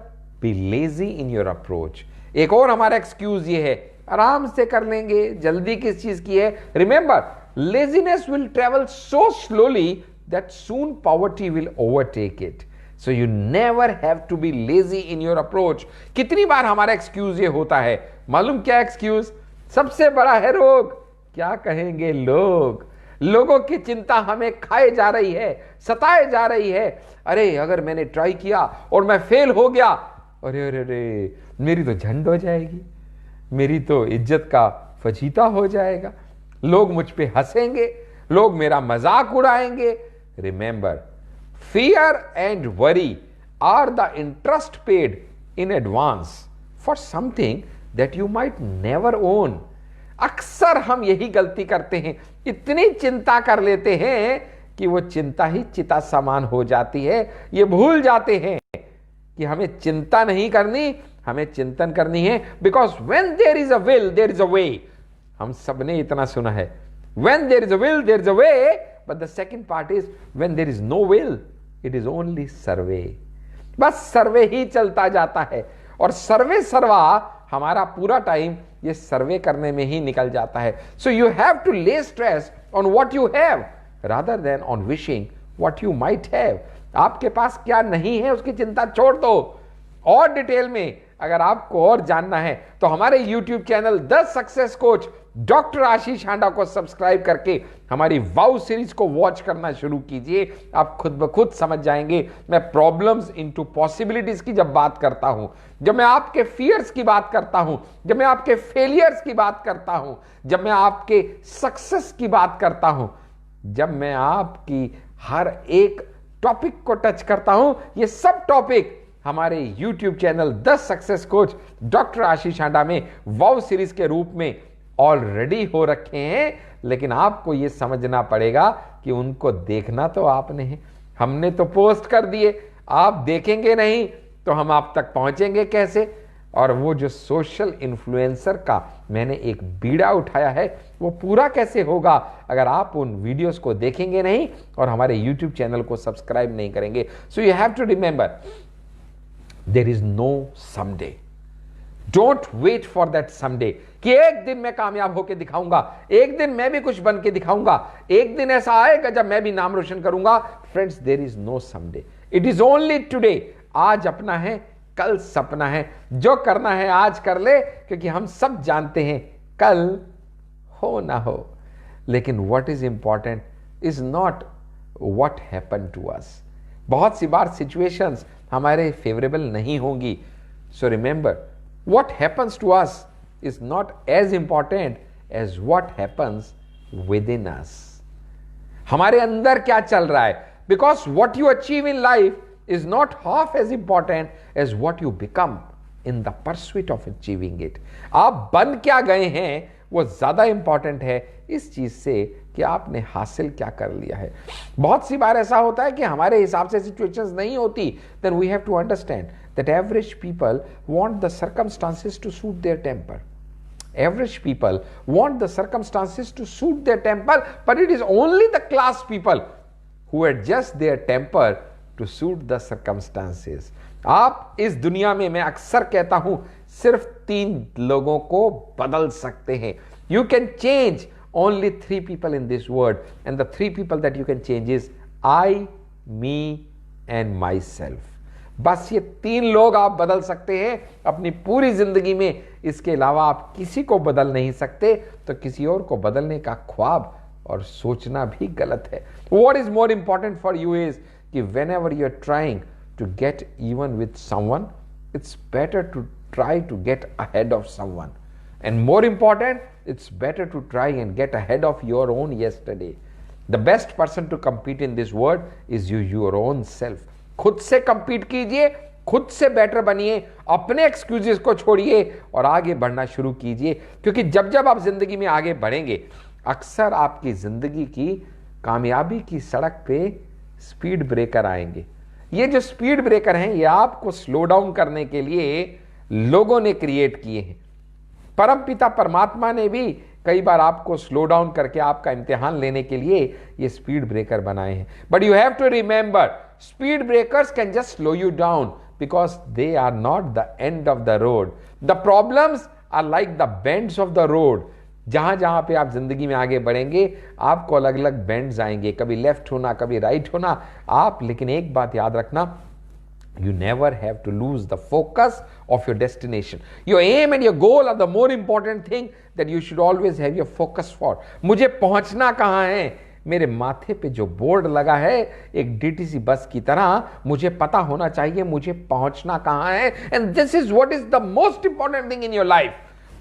be lazy in your approach. एक और हमारा एक्सक्यूज ये है, आराम से कर लेंगे, जल्दी किस चीज की है? Remember, laziness will travel so slowly that soon poverty will overtake it. So you never have to be lazy in your approach. कितनी बार हमारा एक्सक्यूज ये होता है, मालूम क्या एक्सक्यूज? सबसे बड़ा है रोग, क्या कहेंगे लोग? लोगों की चिंता हमें खाए जा रही है, सताए जा रही है। अरे अगर मैंने ट्राई किया और मैं फेल हो गया, अरे अरे अरे मेरी तो झंड हो जाएगी, मेरी तो इज्जत का फजीता हो जाएगा, लोग मुझ पे हंसेंगे, लोग मेरा मजाक उड़ाएंगे। Remember, fear and worry are the interest paid in advance for something that you might never own. अक्सर हम यही गलती करते हैं, इतनी चिंता कर लेते हैं कि वो चिंता ही चिता समान हो जाती है। ये भूल जाते हैं कि हमें चिंता नहीं करनी, हमें चिंतन करनी है। Because when there is a will, there is a way. हम सबने इतना सुना है, when there is a will, there is a way. But the second part is when there is no will, it is only survey. बस सर्वे ही चलता जाता है और सर्वे सर्वा हमारा पूरा टाइम ये सर्वे करने में ही निकल जाता है। सो यू हैव टू ले stress on what you have rather than on wishing what you might have. आपके पास क्या नहीं है उसकी चिंता छोड़ दो। और डिटेल में अगर आपको और जानना है तो हमारे YouTube channel the success coach doctor Ashish Handa को सब्सक्राइब करके हमारी वाउ सीरीज को वॉच करना शुरू कीजिए। आप खुद ब खुद समझ जाएंगे मैं प्रॉब्लम्स इनटू पॉसिबिलिटीज की जब बात करता हूं, जब मैं आपके फियर्स की बात करता हूं, जब मैं आपके फेलियर्स की बात करता हूं, जब मैं आपके सक्सेस की बात करता हूं, जब मैं आपकी हर एक टॉपिक को टच करता हूं, ये सब टॉपिक हमारे YouTube channel the success coach doctor Ashish Handa में वाव सीरीज के रूप में ऑलरेडी हो रखे हैं। लेकिन आपको यह समझना पड़ेगा कि उनको देखना तो आपने है, हमने तो पोस्ट कर दिए, आप देखेंगे नहीं तो हम आप तक पहुंचेंगे कैसे? और वो जो सोशल इन्फ्लुएंसर का मैंने एक बीड़ा उठाया है वो पूरा कैसे होगा अगर आप उन वीडियोस को देखेंगे नहीं और हमारे YouTube चैनल को सब्सक्राइब नहीं करेंगे। So you have to remember, there is no someday. Don't wait for that someday कि एक दिन मैं कामयाब होकर दिखाऊंगा, एक दिन मैं भी कुछ बन के दिखाऊंगा, एक दिन ऐसा आएगा जब मैं भी नाम रोशन करूंगा। Friends, there is no someday, it is only today. आज अपना है, कल सपना है। जो करना है आज कर ले, क्योंकि हम सब जानते हैं कल हो ना हो। लेकिन what is important is not what happen to us. बहुत सी बार सिचुएशंस हमारे फेवरेबल नहीं होंगी। So remember, what happens to us is not as important as what happens within us. हमारे अंदर क्या चल रहा है, because what you achieve in life is not half as important as what you become in the pursuit of achieving it. आप बन क्या गए हैं वो ज्यादा इंपॉर्टेंट है इस चीज से कि आपने हासिल क्या कर लिया है। बहुत सी बार ऐसा होता है कि हमारे हिसाब से सिचुएशंस नहीं होती। then we have to understand that average people want the circumstances to suit their temper. Average people want the circumstances to suit their temper, but it is only the class people who adjust their temper to suit the circumstances. आप इस दुनिया में, मैं अक्सर कहता हूं, सिर्फ 3 लोगों को बदल सकते हैं। You can change only 3 people in this world, and the 3 people that you can change is I, me and myself. बस ये 3 लोग आप बदल सकते हैं अपनी पूरी जिंदगी में। इसके अलावा आप किसी को बदल नहीं सकते, तो किसी और को बदलने का ख्वाब और सोचना भी गलत है। What is more important for you is कि whenever you are trying to get even with someone, it's better to try to get ahead of someone, and more important, it's better to try and get ahead of your own yesterday. The best person to compete in this world is you, your own self. खुद से compete कीजिए, खुद से बेटर बनिए, अपने एक्सक्यूजेस को छोड़िए और आगे बढ़ना शुरू कीजिए। क्योंकि जब जब आप जिंदगी में आगे बढ़ेंगे, अक्सर आपकी जिंदगी की कामयाबी की सड़क पे स्पीड ब्रेकर आएंगे। ये जो स्पीड ब्रेकर हैं, ये आपको स्लो डाउन करने के लिए लोगों ने क्रिएट किए हैं। परमपिता परमात्मा ने भी कई बार आपको स्लो डाउन करके आपका इम्तिहान लेने के लिए ये स्पीड ब्रेकर बनाए हैं। But you have to remember, speed breakers can just slow you down because they are not the end of the road. The problems are like the bends of the road. जहां जहां पे आप जिंदगी में आगे बढ़ेंगे, आपको अलग अलग बेंड्स आएंगे, कभी लेफ्ट होना, कभी राइट होना। आप लेकिन एक बात याद रखना, you never have to lose the focus of your destination. Your aim and your goal are the more important thing that you should always have your focus for. मुझे पहुंचना कहां है? मेरे माथे पे जो बोर्ड लगा है एक डीटीसी बस की तरह, मुझे पता होना चाहिए मुझे पहुंचना कहां है। and this is what is the most important thing in your life.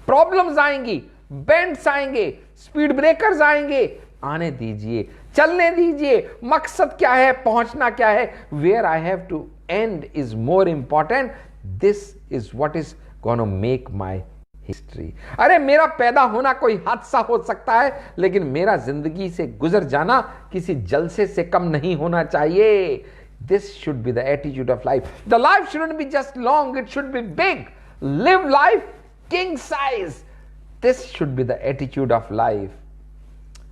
Problems आएंगी, बेंड्स आएंगे, स्पीड ब्रेकर्स आएंगे, आने दीजिए, चलने दीजिए। मकसद क्या है, पहुंचना क्या है, where I have to end is more important. This is what is gonna make my history. अरे मेरा पैदा होना कोई हादसा हो सकता है, लेकिन मेरा जिंदगी से गुजर जाना किसी जलसे से कम नहीं होना चाहिए। This should be the attitude of life. The life shouldn't be just long, it should be big. Live life king size. This should be the attitude of life.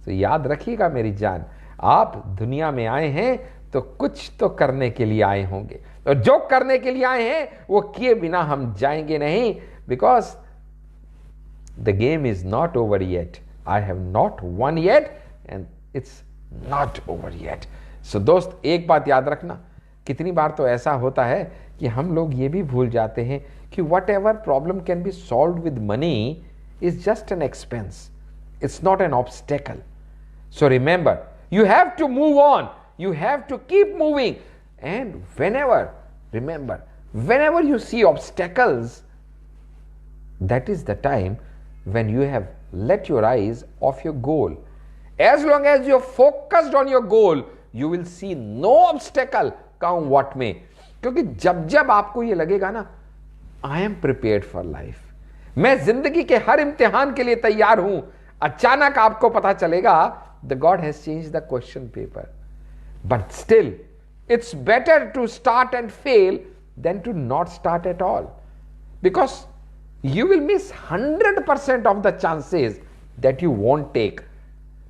तो याद रखिएगा मेरी जान, आप दुनिया में आए हैं तो कुछ तो करने के लिए आए होंगे, और जो करने के लिए आए हैं वो किए बिना हम जाएंगे नहीं। Because the game is not over yet. I have not won yet and it's not over yet. So दोस्त, एक बात याद रखना, कितनी बार तो ऐसा होता है कि हम लोग ये भी भूल जाते हैं कि what ever problem can be solve with money is just an expense. It's not an obstacle. So remember, you have to move on. You have to keep moving. And remember, whenever you see obstacles, that is the time when you have let your eyes off your goal. As long as you're focused on your goal, you will see no obstacle come what may. क्योंकि जब जब आपको ये लगेगा ना, I am prepared for life, मैं जिंदगी के हर इम्तिहान के लिए तैयार हूं, अचानक आपको पता चलेगा the God has changed the question paper. But still, it's better to start and fail than to not start at all, because you will miss 100% of the chances that you won't take.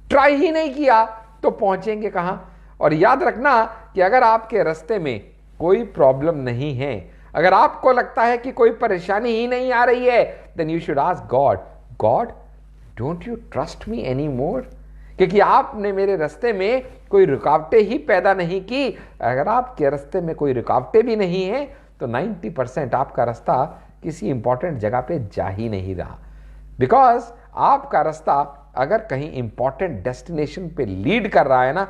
Try ही नहीं किया तो पहुंचेंगे कहां? और याद रखना कि अगर आपके रास्ते में कोई प्रॉब्लम नहीं है, अगर आपको लगता है कि कोई परेशानी ही नहीं आ रही है, then you should ask God, don't you trust me anymore? क्योंकि आपने मेरे रास्ते में कोई रुकावटें ही पैदा नहीं की। अगर आपके रास्ते में कोई रुकावटें भी नहीं है तो 90% आपका रास्ता किसी इंपॉर्टेंट जगह पे जा ही नहीं रहा, बिकॉज आपका रास्ता अगर कहीं इंपॉर्टेंट डेस्टिनेशन पे लीड कर रहा है ना,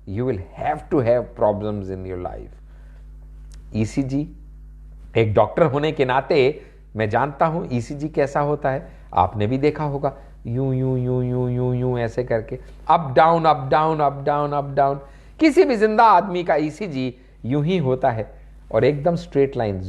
you will have to have problems in your life. ECG, एक डॉक्टर होने के नाते मैं जानता हूं ईसीजी कैसा होता है। आपने भी देखा होगा, यूं यूं यूं यूं यूं यूं ऐसे करके up down up down up down up down. किसी भी जिंदा आदमी का ईसीजी यूं ही होता है और एकदम स्ट्रेट लाइन।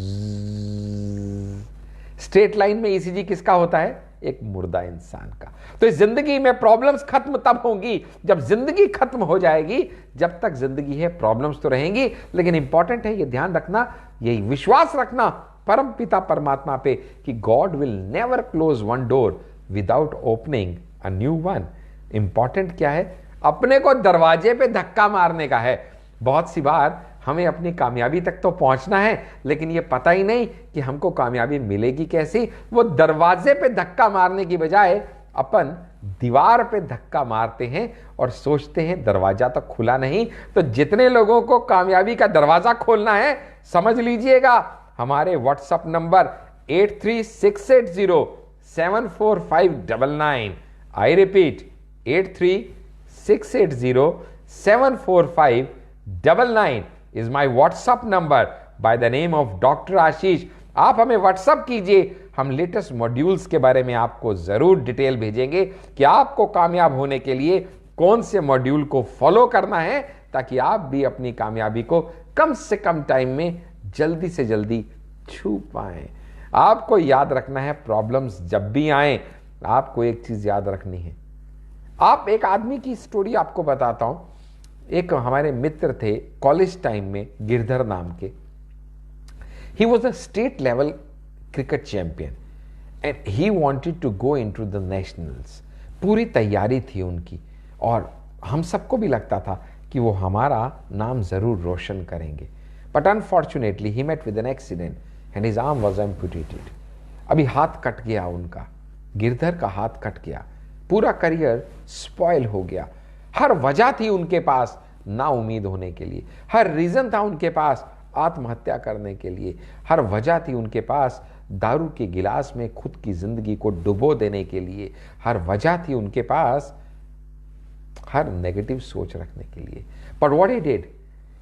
स्ट्रेट लाइन में ईसीजी किसका होता है? एक मुर्दा इंसान का। तो इस जिंदगी में प्रॉब्लम्स खत्म तब होंगी जब जिंदगी खत्म हो जाएगी। जब तक जिंदगी है प्रॉब्लम्स तो रहेंगी, लेकिन इंपॉर्टेंट है ये ध्यान रखना, यही विश्वास रखना परम पिता परमात्मा पे कि God will never close one door without opening a new one. Important क्या है? अपने को दरवाजे पे धक्का मारने का है। बहुत सी बार हमें अपनी कामयाबी तक तो पहुंचना है, लेकिन ये पता ही नहीं कि हमको कामयाबी मिलेगी कैसी। वो दरवाजे पे धक्का मारने की बजाय अपन दीवार पे धक्का मारते हैं और सोचते हैं दरवाजा तो खुला नहीं। तो जितने लोगों को कामयाबी का दरवाजा खोलना है, समझ लीजिएगा हमारे WhatsApp number 8368074599। I repeat 8368074599 is my WhatsApp number by the name of Dr. आशीष। आप हमें व्हाट्सअप कीजिए, हम लेटेस्ट मॉड्यूल्स के बारे में आपको जरूर डिटेल भेजेंगे कि आपको कामयाब होने के लिए कौन से मॉड्यूल को फॉलो करना है, ताकि आप भी अपनी कामयाबी को कम से कम टाइम में जल्दी से जल्दी छू पाएं। आपको याद रखना है, प्रॉब्लम्स जब भी आए आपको एक चीज याद रखनी है। आप एक आदमी की स्टोरी आपको बताता हूं। एक हमारे मित्र थे कॉलेज टाइम में, गिरधर नाम के। He was a state level cricket champion and he wanted to go in to the nationals. पूरी तैयारी थी उनकी और हम सबको भी लगता था कि वो हमारा नाम जरूर रोशन करेंगे। But unfortunately he met with an accident and his arm was amputated. अभी हाथ कट गया उनका, गिरधर का हाथ कट गया, पूरा करियर स्पॉइल हो गया। हर वजह थी उनके पास ना उम्मीद होने के लिए, हर रीजन था उनके पास आत्महत्या करने के लिए, हर वजह थी उनके पास दारू के गिलास में खुद की जिंदगी को डुबो देने के लिए, हर वजह थी उनके पास हर नेगेटिव सोच रखने के लिए। But what he did,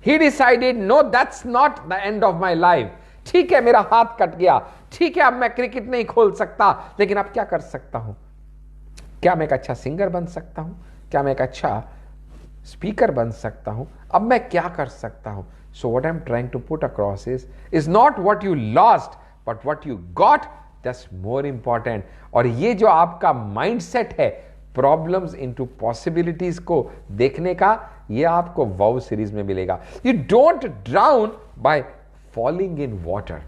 he decided no, that's not the end of my life. ठीक है, मेरा हाथ कट गया, ठीक है, अब मैं क्रिकेट नहीं खोल सकता, लेकिन अब क्या कर सकता हूं? क्या मैं एक अच्छा सिंगर बन सकता हूं? क्या मैं एक अच्छा स्पीकर बन सकता हूं? अब मैं क्या कर सकता हूं? So what I am trying to put across is not what you lost but what you got, that's more important. और ये जो आपका माइंडसेट है प्रॉब्लम्स इनटू पॉसिबिलिटीज को देखने का, ये आपको वाउ सीरीज में मिलेगा। You don't drown by falling in water,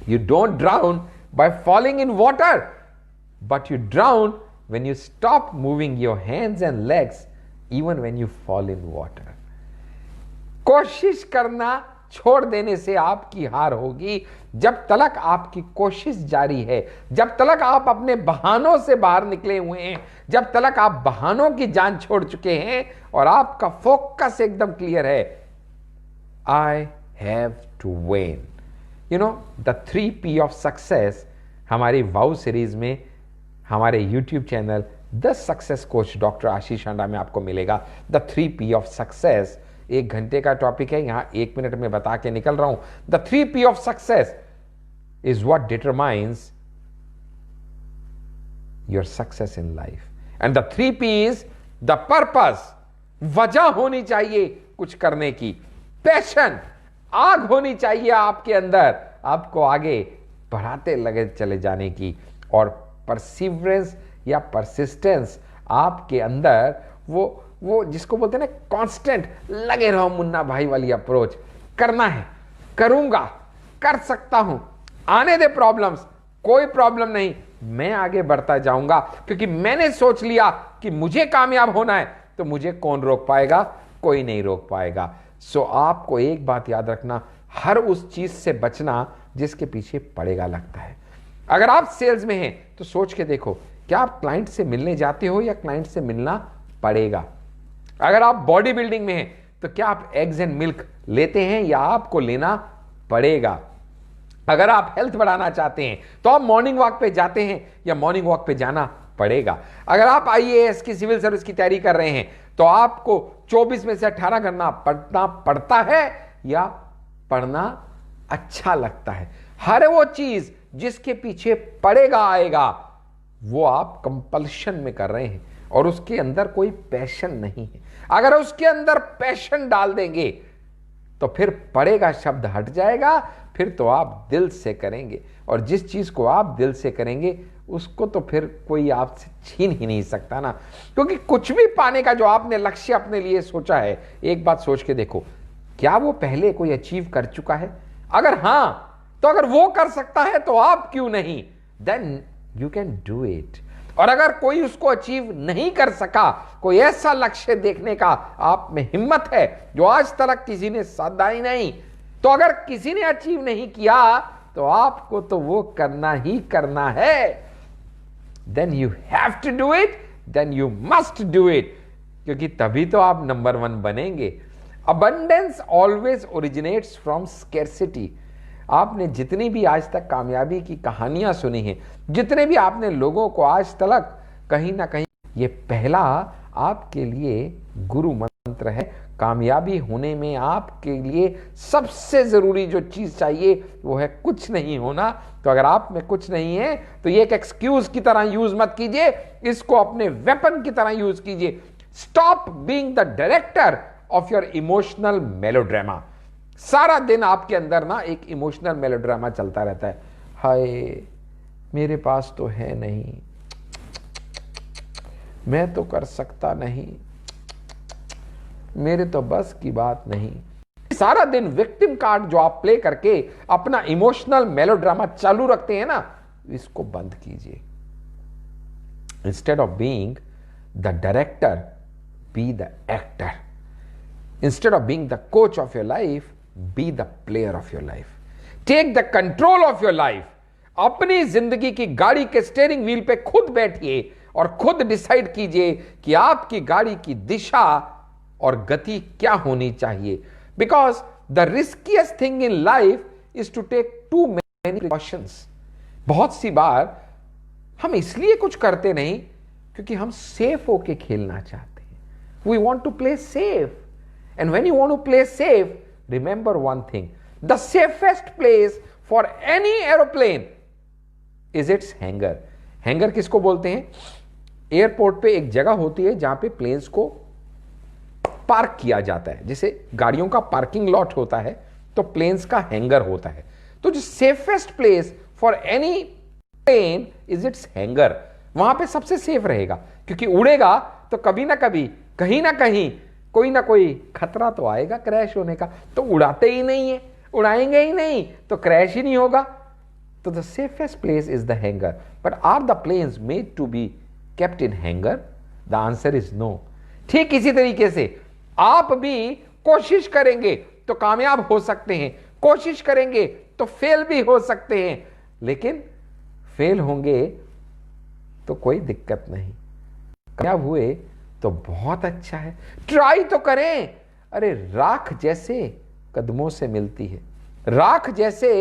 you don't drown by falling in water, but you drown when you stop moving your hands and legs even when you fall in water। कोशिश करना छोड़ देने से आपकी हार होगी। जब तलक आपकी कोशिश जारी है, जब तलक आप अपने बहानों से बाहर निकले हुए हैं, जब तलक आप बहानों की जान छोड़ चुके हैं और आपका फोकस एकदम क्लियर है, I have to win. You know the 3P of success हमारी वाउ सीरीज में हमारे YouTube channel the success coach doctor Ashish Handa में आपको मिलेगा। द 3P ऑफ सक्सेस, 1 घंटे का टॉपिक है, यहां 1 मिनट में बता के निकल रहा हूं। The 3P of success is what determines your success in life and the 3P is the purpose. वजह होनी चाहिए कुछ करने की, पैशन, आग होनी चाहिए आपके अंदर, आपको आगे बढ़ाते लगे चले जाने की, और परसिवरेंस या परसिस्टेंस आपके अंदर, वो जिसको बोलते हैं ना कांस्टेंट, लगे रहो मुन्ना भाई वाली अप्रोच, करना है, करूंगा, कर सकता हूं, आने दे प्रॉब्लम्स, कोई प्रॉब्लम नहीं, मैं आगे बढ़ता जाऊंगा, क्योंकि मैंने सोच लिया कि मुझे कामयाब होना है, तो मुझे कौन रोक पाएगा? कोई नहीं रोक पाएगा। सो आपको एक बात याद रखना, हर उस चीज से बचना जिसके पीछे पड़ेगा लगता है। अगर आप सेल्स में हैं तो सोच के देखो, क्या आप क्लाइंट से मिलने जाते हो या क्लाइंट से मिलना पड़ेगा? अगर आप बॉडी बिल्डिंग में हैं तो क्या आप एग्स एंड मिल्क लेते हैं या आपको लेना पड़ेगा? अगर आप हेल्थ बढ़ाना चाहते हैं तो आप मॉर्निंग वॉक पे जाते हैं या मॉर्निंग वॉक पे जाना पड़ेगा? अगर आप आईएएस की, सिविल सर्विस की तैयारी कर रहे हैं तो आपको 24 में से 18 करना पड़ता है या पढ़ना अच्छा लगता है? हर वो चीज जिसके पीछे पड़ेगा आएगा, वो आप कंपल्शन में कर रहे हैं और उसके अंदर कोई पैशन नहीं है। अगर उसके अंदर पैशन डाल देंगे तो फिर पड़ेगा शब्द हट जाएगा, फिर तो आप दिल से करेंगे, और जिस चीज को आप दिल से करेंगे उसको तो फिर कोई आपसे छीन ही नहीं सकता ना। क्योंकि कुछ भी पाने का जो आपने लक्ष्य अपने लिए सोचा है, एक बात सोच के देखो, क्या वो पहले कोई अचीव कर चुका है? अगर हां, तो अगर वो कर सकता है तो आप क्यों नहीं? Then you can do it. और अगर कोई उसको अचीव नहीं कर सका, कोई ऐसा लक्ष्य देखने का आप में हिम्मत है जो आज तक किसी ने साधा ही नहीं, तो अगर किसी ने अचीव नहीं किया तो आपको तो वो करना ही करना है। Then you have to do it, then you must do it, क्योंकि तभी तो आप नंबर 1 बनेंगे। Abundance always originates from scarcity. आपने जितनी भी आज तक कामयाबी की कहानियां सुनी हैं, जितने भी आपने लोगों को आज तक कहीं ना कहीं, ये पहला आपके लिए गुरु मंत्र है। कामयाबी होने में आपके लिए सबसे जरूरी जो चीज चाहिए वो है कुछ नहीं होना। तो अगर आप में कुछ नहीं है तो ये एक एक्सक्यूज की तरह यूज मत कीजिए, इसको अपने वेपन की तरह यूज कीजिए। Stop being the director of your emotional melodrama. सारा दिन आपके अंदर ना एक इमोशनल मेलोड्रामा चलता रहता है। हाय, मेरे पास तो है नहीं, मैं तो कर सकता नहीं, मेरे तो बस की बात नहीं। सारा दिन विक्टिम कार्ड जो आप प्ले करके अपना इमोशनल मेलोड्रामा चालू रखते हैं ना, इसको बंद कीजिए। Instead of being the director, be the actor. Instead of being the coach of your life, be the player of your life. Take the control of your life. अपनी जिंदगी की गाड़ी के स्टीयरिंग व्हील पे खुद बैठिए और खुद डिसाइड कीजिए कि आपकी गाड़ी की दिशा और गति क्या होनी चाहिए। Because the riskiest thing in life is to take too many precautions. बहुत सी बार हम इसलिए कुछ करते नहीं क्योंकि हम सेफ होके खेलना चाहते हैं। We want to play safe, and when you want to play safe, remember one thing, the safest place for any aeroplane is its hangar. Hangar किसको बोलते हैं? एयरपोर्ट पे एक जगह होती है जहां पे प्लेन्स को पार्क किया जाता है। जैसे गाड़ियों का पार्किंग लॉट होता है तो प्लेन्स का हैंगर होता है। तो जो safest place for any plane is its hangar. वहां पे सबसे सेफ रहेगा, क्योंकि उड़ेगा तो कभी ना कभी, कहीं ना कहीं कोई ना कोई खतरा तो आएगा क्रैश होने का। तो उड़ाते ही नहीं है, उड़ाएंगे ही नहीं तो क्रैश ही नहीं होगा। तो the safest place is the hangar. But are the planes made to be kept in hangar? The answer is no. ठीक इसी तरीके से आप भी कोशिश करेंगे तो कामयाब हो सकते हैं, कोशिश करेंगे तो फेल भी हो सकते हैं, लेकिन फेल होंगे तो कोई दिक्कत नहीं, कामयाब हुए तो बहुत अच्छा है। ट्राई तो करें। अरे राख जैसे कदमों से मिलती है, राख जैसे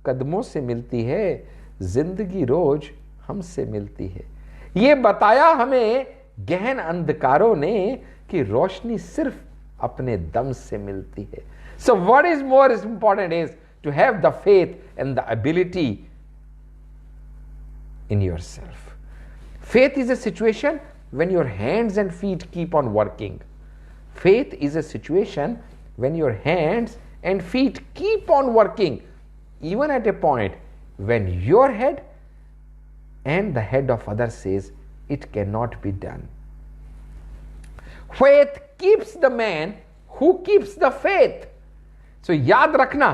कदमों से मिलती है, जिंदगी रोज हमसे मिलती है। ये बताया हमें गहन अंधकारों ने कि रोशनी सिर्फ अपने दम से मिलती है। So what is more important is to have the faith and the ability in yourself. Faith is a situation when your hands and feet keep on working. Faith is a situation when your hands and feet keep on working, even at a point when your head and the head of others says it cannot be done. Faith keeps the man who keeps the faith. So याद रखना,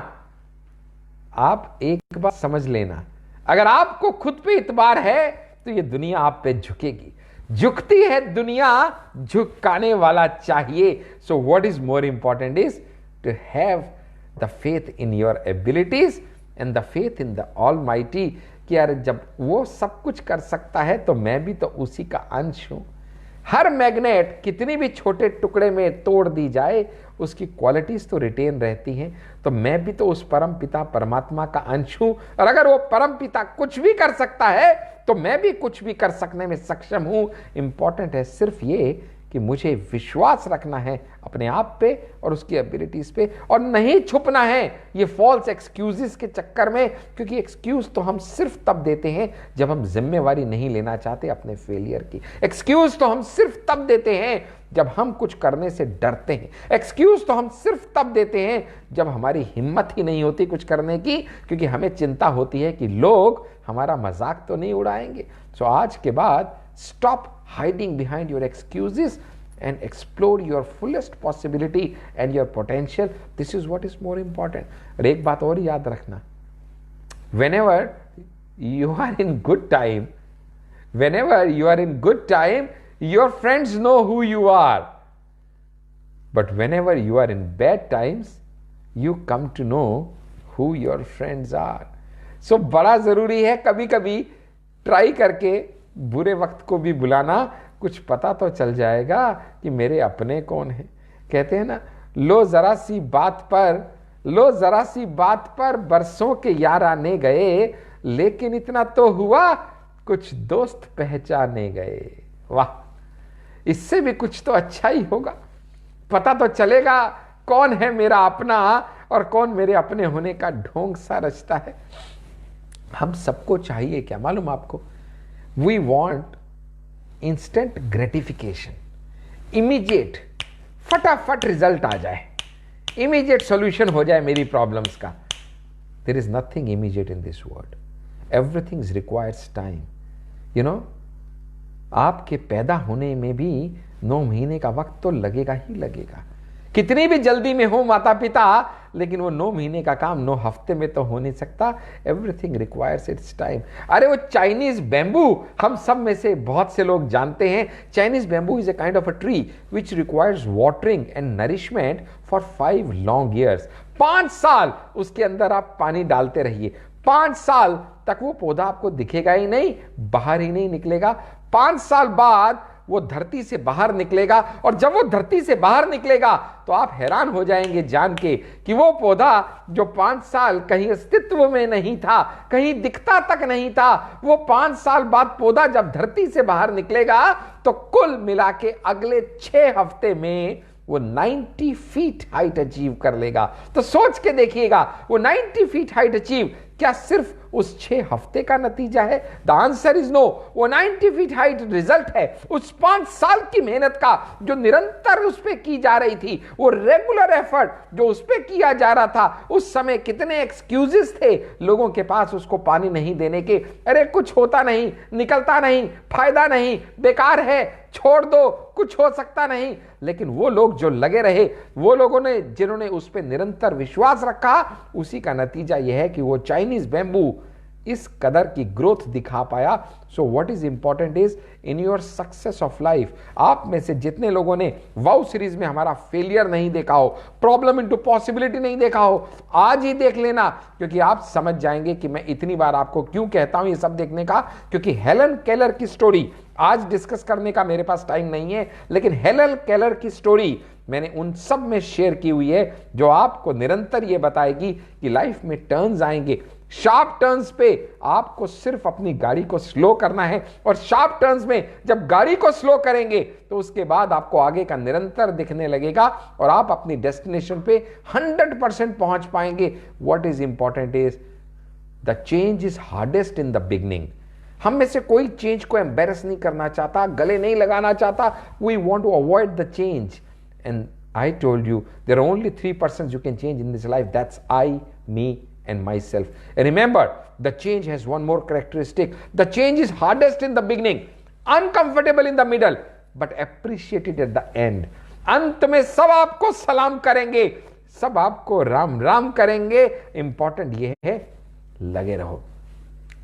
आप एक बात समझ लेना, अगर आपको खुद पे इतबार है तो ये दुनिया आप पे झुकेगी। झुकती है दुनिया, झुकाने वाला चाहिए। So what is more important is to have the faith in your abilities and the faith in the almighty कि यार जब वो सब कुछ कर सकता है तो मैं भी तो उसी का अंश हूं। हर मैग्नेट कितनी भी छोटे टुकड़े में तोड़ दी जाए उसकी क्वालिटीज तो रिटेन रहती हैं। तो मैं भी तो उस परम पिता परमात्मा का अंश हूं, और अगर वो परम पिता कुछ भी कर सकता है तो मैं भी कुछ भी कर सकने में सक्षम हूं। इंपॉर्टेंट है सिर्फ ये कि मुझे विश्वास रखना है अपने आप पे और उसकी एबिलिटीज पे, और नहीं छुपना है ये फॉल्स एक्सक्यूजेस के चक्कर में, क्योंकि एक्सक्यूज तो हम सिर्फ तब देते हैं जब हम जिम्मेवारी नहीं लेना चाहते अपने फेलियर की। एक्सक्यूज तो हम सिर्फ तब देते हैं जब हम कुछ करने से डरते हैं। एक्सक्यूज तो हम सिर्फ तब देते हैं जब हमारी हिम्मत ही नहीं होती कुछ करने की, क्योंकि हमें चिंता होती है कि लोग हमारा मजाक तो नहीं उड़ाएंगे। सो आज के बाद stop hiding behind your excuses and explore your fullest possibility and your potential. This is what is more important. और एक बात और याद रखना, whenever you are in good time, your friends know who you are, but whenever you are in bad times you come to know who your friends are. So बड़ा जरूरी है कभी कभी ट्राई करके बुरे वक्त को भी बुलाना, कुछ पता तो चल जाएगा कि मेरे अपने कौन हैं। कहते हैं ना, लो जरा सी बात पर बरसों के यार आने गए, लेकिन इतना तो हुआ कुछ दोस्त पहचाने गए। वाह, इससे भी कुछ तो अच्छा ही होगा। पता तो चलेगा कौन है मेरा अपना और कौन मेरे अपने होने का ढोंग सा रचता है। हम सबको चाहिए क्या मालूम आपको? We want instant gratification, immediate, फटाफट रिजल्ट आ जाए, immediate solution हो जाए मेरी प्रॉब्लम्स का। There is nothing immediate in this world. Everything requires time. You know, आपके पैदा होने में भी 9 महीने का वक्त तो लगेगा ही लगेगा। कितनी भी जल्दी में हो माता पिता, लेकिन वो 9 महीने का काम 9 हफ्ते में तो हो नहीं सकता। Everything requires it's time. अरे वो चाइनीज बैम्बू हम सब में से बहुत से लोग जानते हैं। Chinese bamboo is a kind of a tree which requires watering and nourishment for 5 long years. 5 साल उसके अंदर आप पानी डालते रहिए, 5 साल तक वो पौधा आपको दिखेगा ही नहीं, बाहर ही नहीं निकलेगा। 5 साल बाद वो धरती से बाहर निकलेगा, और जब वो धरती से बाहर निकलेगा तो आप हैरान हो जाएंगे जान के कि वो पौधा जो 5 साल कहीं अस्तित्व में नहीं था, कहीं दिखता तक नहीं था, वो 5 साल बाद पौधा जब धरती से बाहर निकलेगा तो कुल मिला के अगले 6 हफ्ते में वो 90 फीट हाइट अचीव कर लेगा। तो सोच के देखिएगा, वो 90 फीट हाइट अचीव क्या सिर्फ उस 6 हफ्ते का नतीजा है? The answer is no. वो 90 फीट हाइट रिजल्ट है उस 5 साल की मेहनत का जो निरंतर उस पे की जा रही थी, वो रेगुलर एफर्ट जो उस पे किया जा रहा था। उस समय कितने एक्सक्यूजेस थे लोगों के पास उसको पानी नहीं देने के। अरे कुछ होता नहीं, निकलता नहीं, फायदा नहीं, बेकार है, छोड़ दो, कुछ हो सकता नहीं। लेकिन वो लोग जो लगे रहे, वो लोगों ने जिन्होंने उस पर निरंतर विश्वास रखा, उसी का नतीजा यह है कि वो चाइनीज बैम्बू इस कदर की ग्रोथ दिखा पाया। सो what is important is in your success of life, आप में से जितने लोगों ने वाउ सीरीज में हमारा फेलियर नहीं देखा हो, प्रॉब्लम इनटू पॉसिबिलिटी नहीं देखा हो, आज ही देख लेना, क्योंकि आप समझ जाएंगे कि मैं इतनी बार आपको क्यों कहता हूं ये सब देखने का। क्योंकि हेलन केलर की स्टोरी आज डिस्कस करने का मेरे पास टाइम नहीं है, लेकिन हेलन केलर की स्टोरी मैंने उन सब में शेयर की हुई है जो आपको निरंतर ये बताएगी कि लाइफ में टर्न्स आएंगे, शार्प टर्न्स पे आपको सिर्फ अपनी गाड़ी को स्लो करना है, और शार्प टर्न्स में जब गाड़ी को स्लो करेंगे तो उसके बाद आपको आगे का निरंतर दिखने लगेगा और आप अपनी डेस्टिनेशन पे 100% पहुंच पाएंगे। What is important is the change is hardest in the beginning. हम में से कोई चेंज को एम्बेरस नहीं करना चाहता, गले नहीं लगाना चाहता। We want to avoid the change, and I told you there are only 3% you can change in this life. That's I, me, and myself. And remember, the change has one more characteristic. The change is hardest in the beginning, uncomfortable in the middle, but appreciated at the end. अंत में सब आपको सलाम करेंगे, सब आपको राम राम करेंगे। इंपॉर्टेंट ये है, लगे रहो।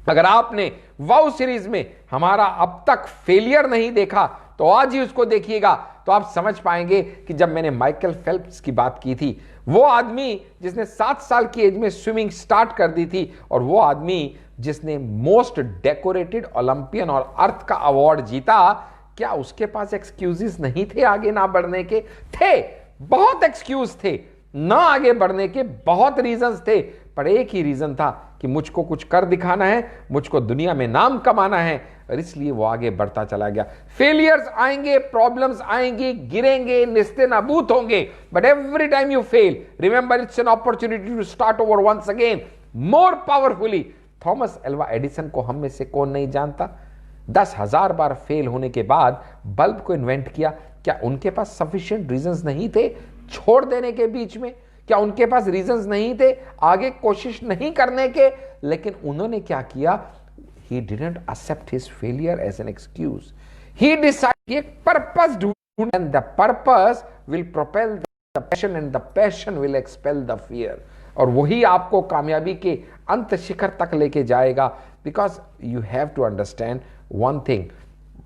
अगर आपने वाउ सीरीज में हमारा अब तक फेलियर नहीं देखा तो आज ही उसको देखिएगा, तो आप समझ पाएंगे कि जब मैंने माइकल फेल्प्स की बात की थी, वो आदमी जिसने 7 साल की एज में स्विमिंग स्टार्ट कर दी थी, और वो आदमी जिसने मोस्ट डेकोरेटेड ओलंपियन और अर्थ का अवार्ड जीता, क्या उसके पास एक्सक्यूजेस नहीं थे आगे ना बढ़ने के? थे, बहुत एक्सक्यूज थे ना आगे बढ़ने के, बहुत रीजंस थे, पर एक ही रीजन था कि मुझको कुछ कर दिखाना है, मुझको दुनिया में नाम कमाना है, और इसलिए वो आगे बढ़ता चला गया। फेलियर्स आएंगे, प्रॉब्लम्स आएंगी, गिरेंगे, निस्ते नाबूद होंगे, but every time you fail, remember it's an opportunity to start over once again more powerfully. Thomas Alva Edison को हम में से कौन नहीं जानता? 10,000 बार फेल होने के बाद बल्ब को इन्वेंट किया। क्या उनके पास सफिशिएंट रीजंस नहीं थे छोड़ देने के बीच में? क्या उनके पास रीजंस नहीं थे आगे कोशिश नहीं करने के? लेकिन उन्होंने क्या किया? He didn't accept his failure as an excuse. He decided एक purpose ढूंढ, and the purpose will propel the passion, and the passion will expel the fear. और वही आपको कामयाबी के अंत शिखर तक लेके जाएगा। Because you have to understand one thing.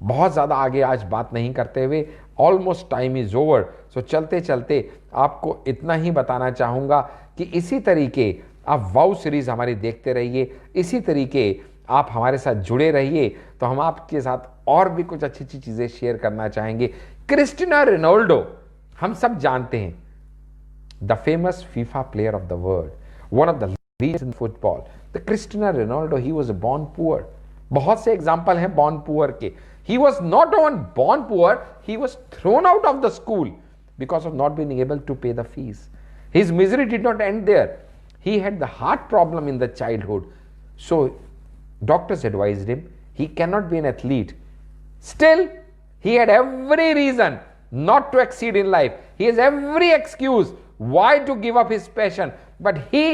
बहुत ज़्यादा आगे आज बात नहीं करते हुए, ऑलमोस्ट टाइम इज ओवर, सो चलते चलते आपको इतना ही बताना चाहूँगा कि इसी तरीके आप वाउ सीरीज हमारी देखते रहिए, इसी तरीके आप हमारे साथ जुड़े रहिए, तो हम आपके साथ और भी कुछ अच्छी अच्छी चीज़ें शेयर करना चाहेंगे। क्रिस्टियानो रोनाल्डो, हम सब जानते हैं, the famous FIFA player of the world, one of the leaders in football. The Cristiano Ronaldo, he was born poor. बहुत से एग्जाम्पल हैं बॉर्न पुअर के। He was not only born poor, he was thrown out of the school because of not being able to pay the fees. His misery did not end there. He had the heart problem in the childhood. So doctors advised him he cannot be an athlete. Still, he had every reason not to exceed in life. He has every excuse why to give up his passion. But he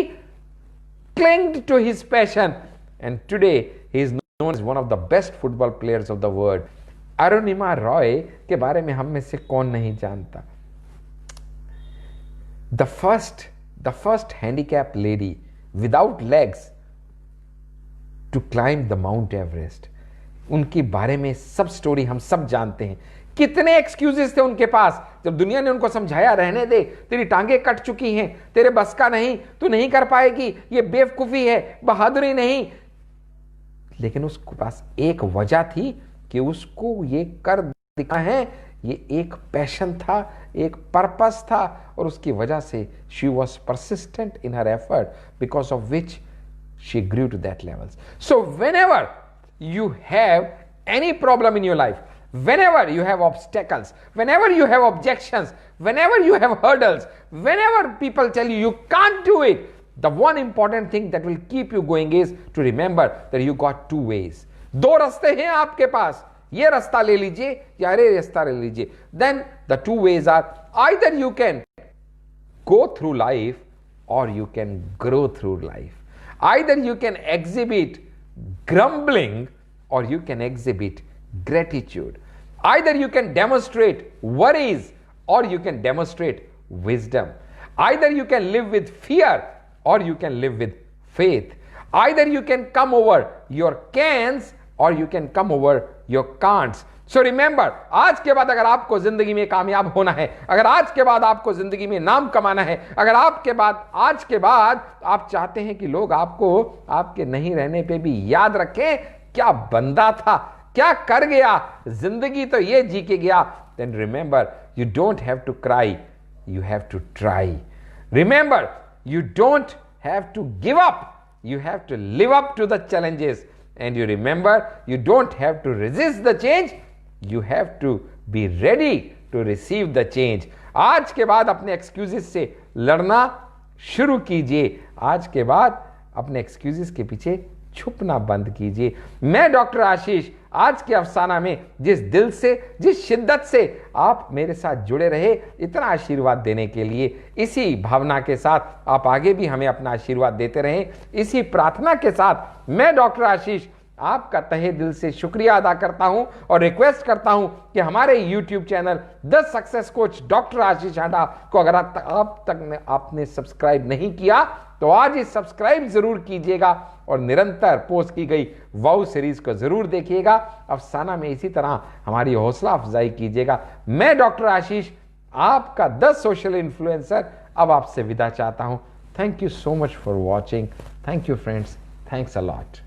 clung to his passion, and today he is known as one of the best football players of the world. Arunima Roy के बारे में हम में से कौन नहीं जानता? The first handicapped lady without legs to climb the Mount Everest. उनके बारे में सब स्टोरी हम सब जानते हैं। कितने एक्सक्यूजेस थे उनके पास जब दुनिया ने उनको समझाया, रहने दे, तेरी टांगे कट चुकी हैं, तेरे बस का नहीं, तू नहीं कर पाएगी, ये बेवकूफी है, बहादुरी नहीं। लेकिन उसके पास एक वजह थी कि उसको ये कर दिखा है, ये एक पैशन था, एक पर्पस था, और उसकी वजह से she was persistent in her effort, because of which she grew to that levels. So whenever you have any problem in your life, whenever you have obstacles, whenever you have objections, whenever you have hurdles, whenever people tell you you can't do it, the one important thing that will keep you going is to remember that you got 2 ways. 2 रास्ते हैं आपके पास, ये रास्ता ले लीजिए या अरे रास्ता ले लीजिए। Then the 2 ways are either you can go through life or you can grow through life. Either you can exhibit grumbling or you can exhibit gratitude. Either you can demonstrate worries or you can demonstrate wisdom. Either you can live with fear or you can live with faith. Either you can come over your cans or you can come over your can'ts. So remember, आज के बाद अगर आपको जिंदगी में कामयाब होना है, अगर आज के बाद आपको जिंदगी में नाम कमाना है, अगर आज के बाद आप चाहते हैं कि लोग आपको आपके नहीं रहने पे भी याद रखें, क्या बंदा था, क्या कर गया, जिंदगी तो ये जी के गया, then remember, you don't have to cry, you have to try. Remember, you don't have to give up, you have to live up to the challenges, and you remember, you don't have to resist the change, you have to be ready to receive the change. आज के बाद अपने एक्सक्यूजेस से लड़ना शुरू कीजिए। आज के बाद अपने एक्सक्यूजेस के पीछे छुपना बंद कीजिए। मैं डॉक्टर आशीष आज के अफसाना में जिस दिल से, जिस शिद्दत से आप मेरे साथ जुड़े रहे, इतना आशीर्वाद देने के लिए, इसी भावना के साथ आप आगे भी हमें अपना आशीर्वाद देते रहें। इसी प्रार्थना के साथ मैं डॉक्टर आशीष आपका तहे दिल से शुक्रिया अदा करता हूं और रिक्वेस्ट करता हूं कि हमारे YouTube channel the success coach doctor Ashish Handa को अगर अब तक आपने सब्सक्राइब नहीं किया तो आज ही सब्सक्राइब जरूर कीजिएगा और निरंतर पोस्ट की गई वाउ सीरीज को जरूर देखिएगा। अफसाना में इसी तरह हमारी हौसला अफजाई कीजिएगा। मैं डॉक्टर आशीष आपका द सोशल इन्फ्लुएंसर अब आपसे विदा चाहता हूं। Thank you so much for watching. Thank you friends, thanks a lot.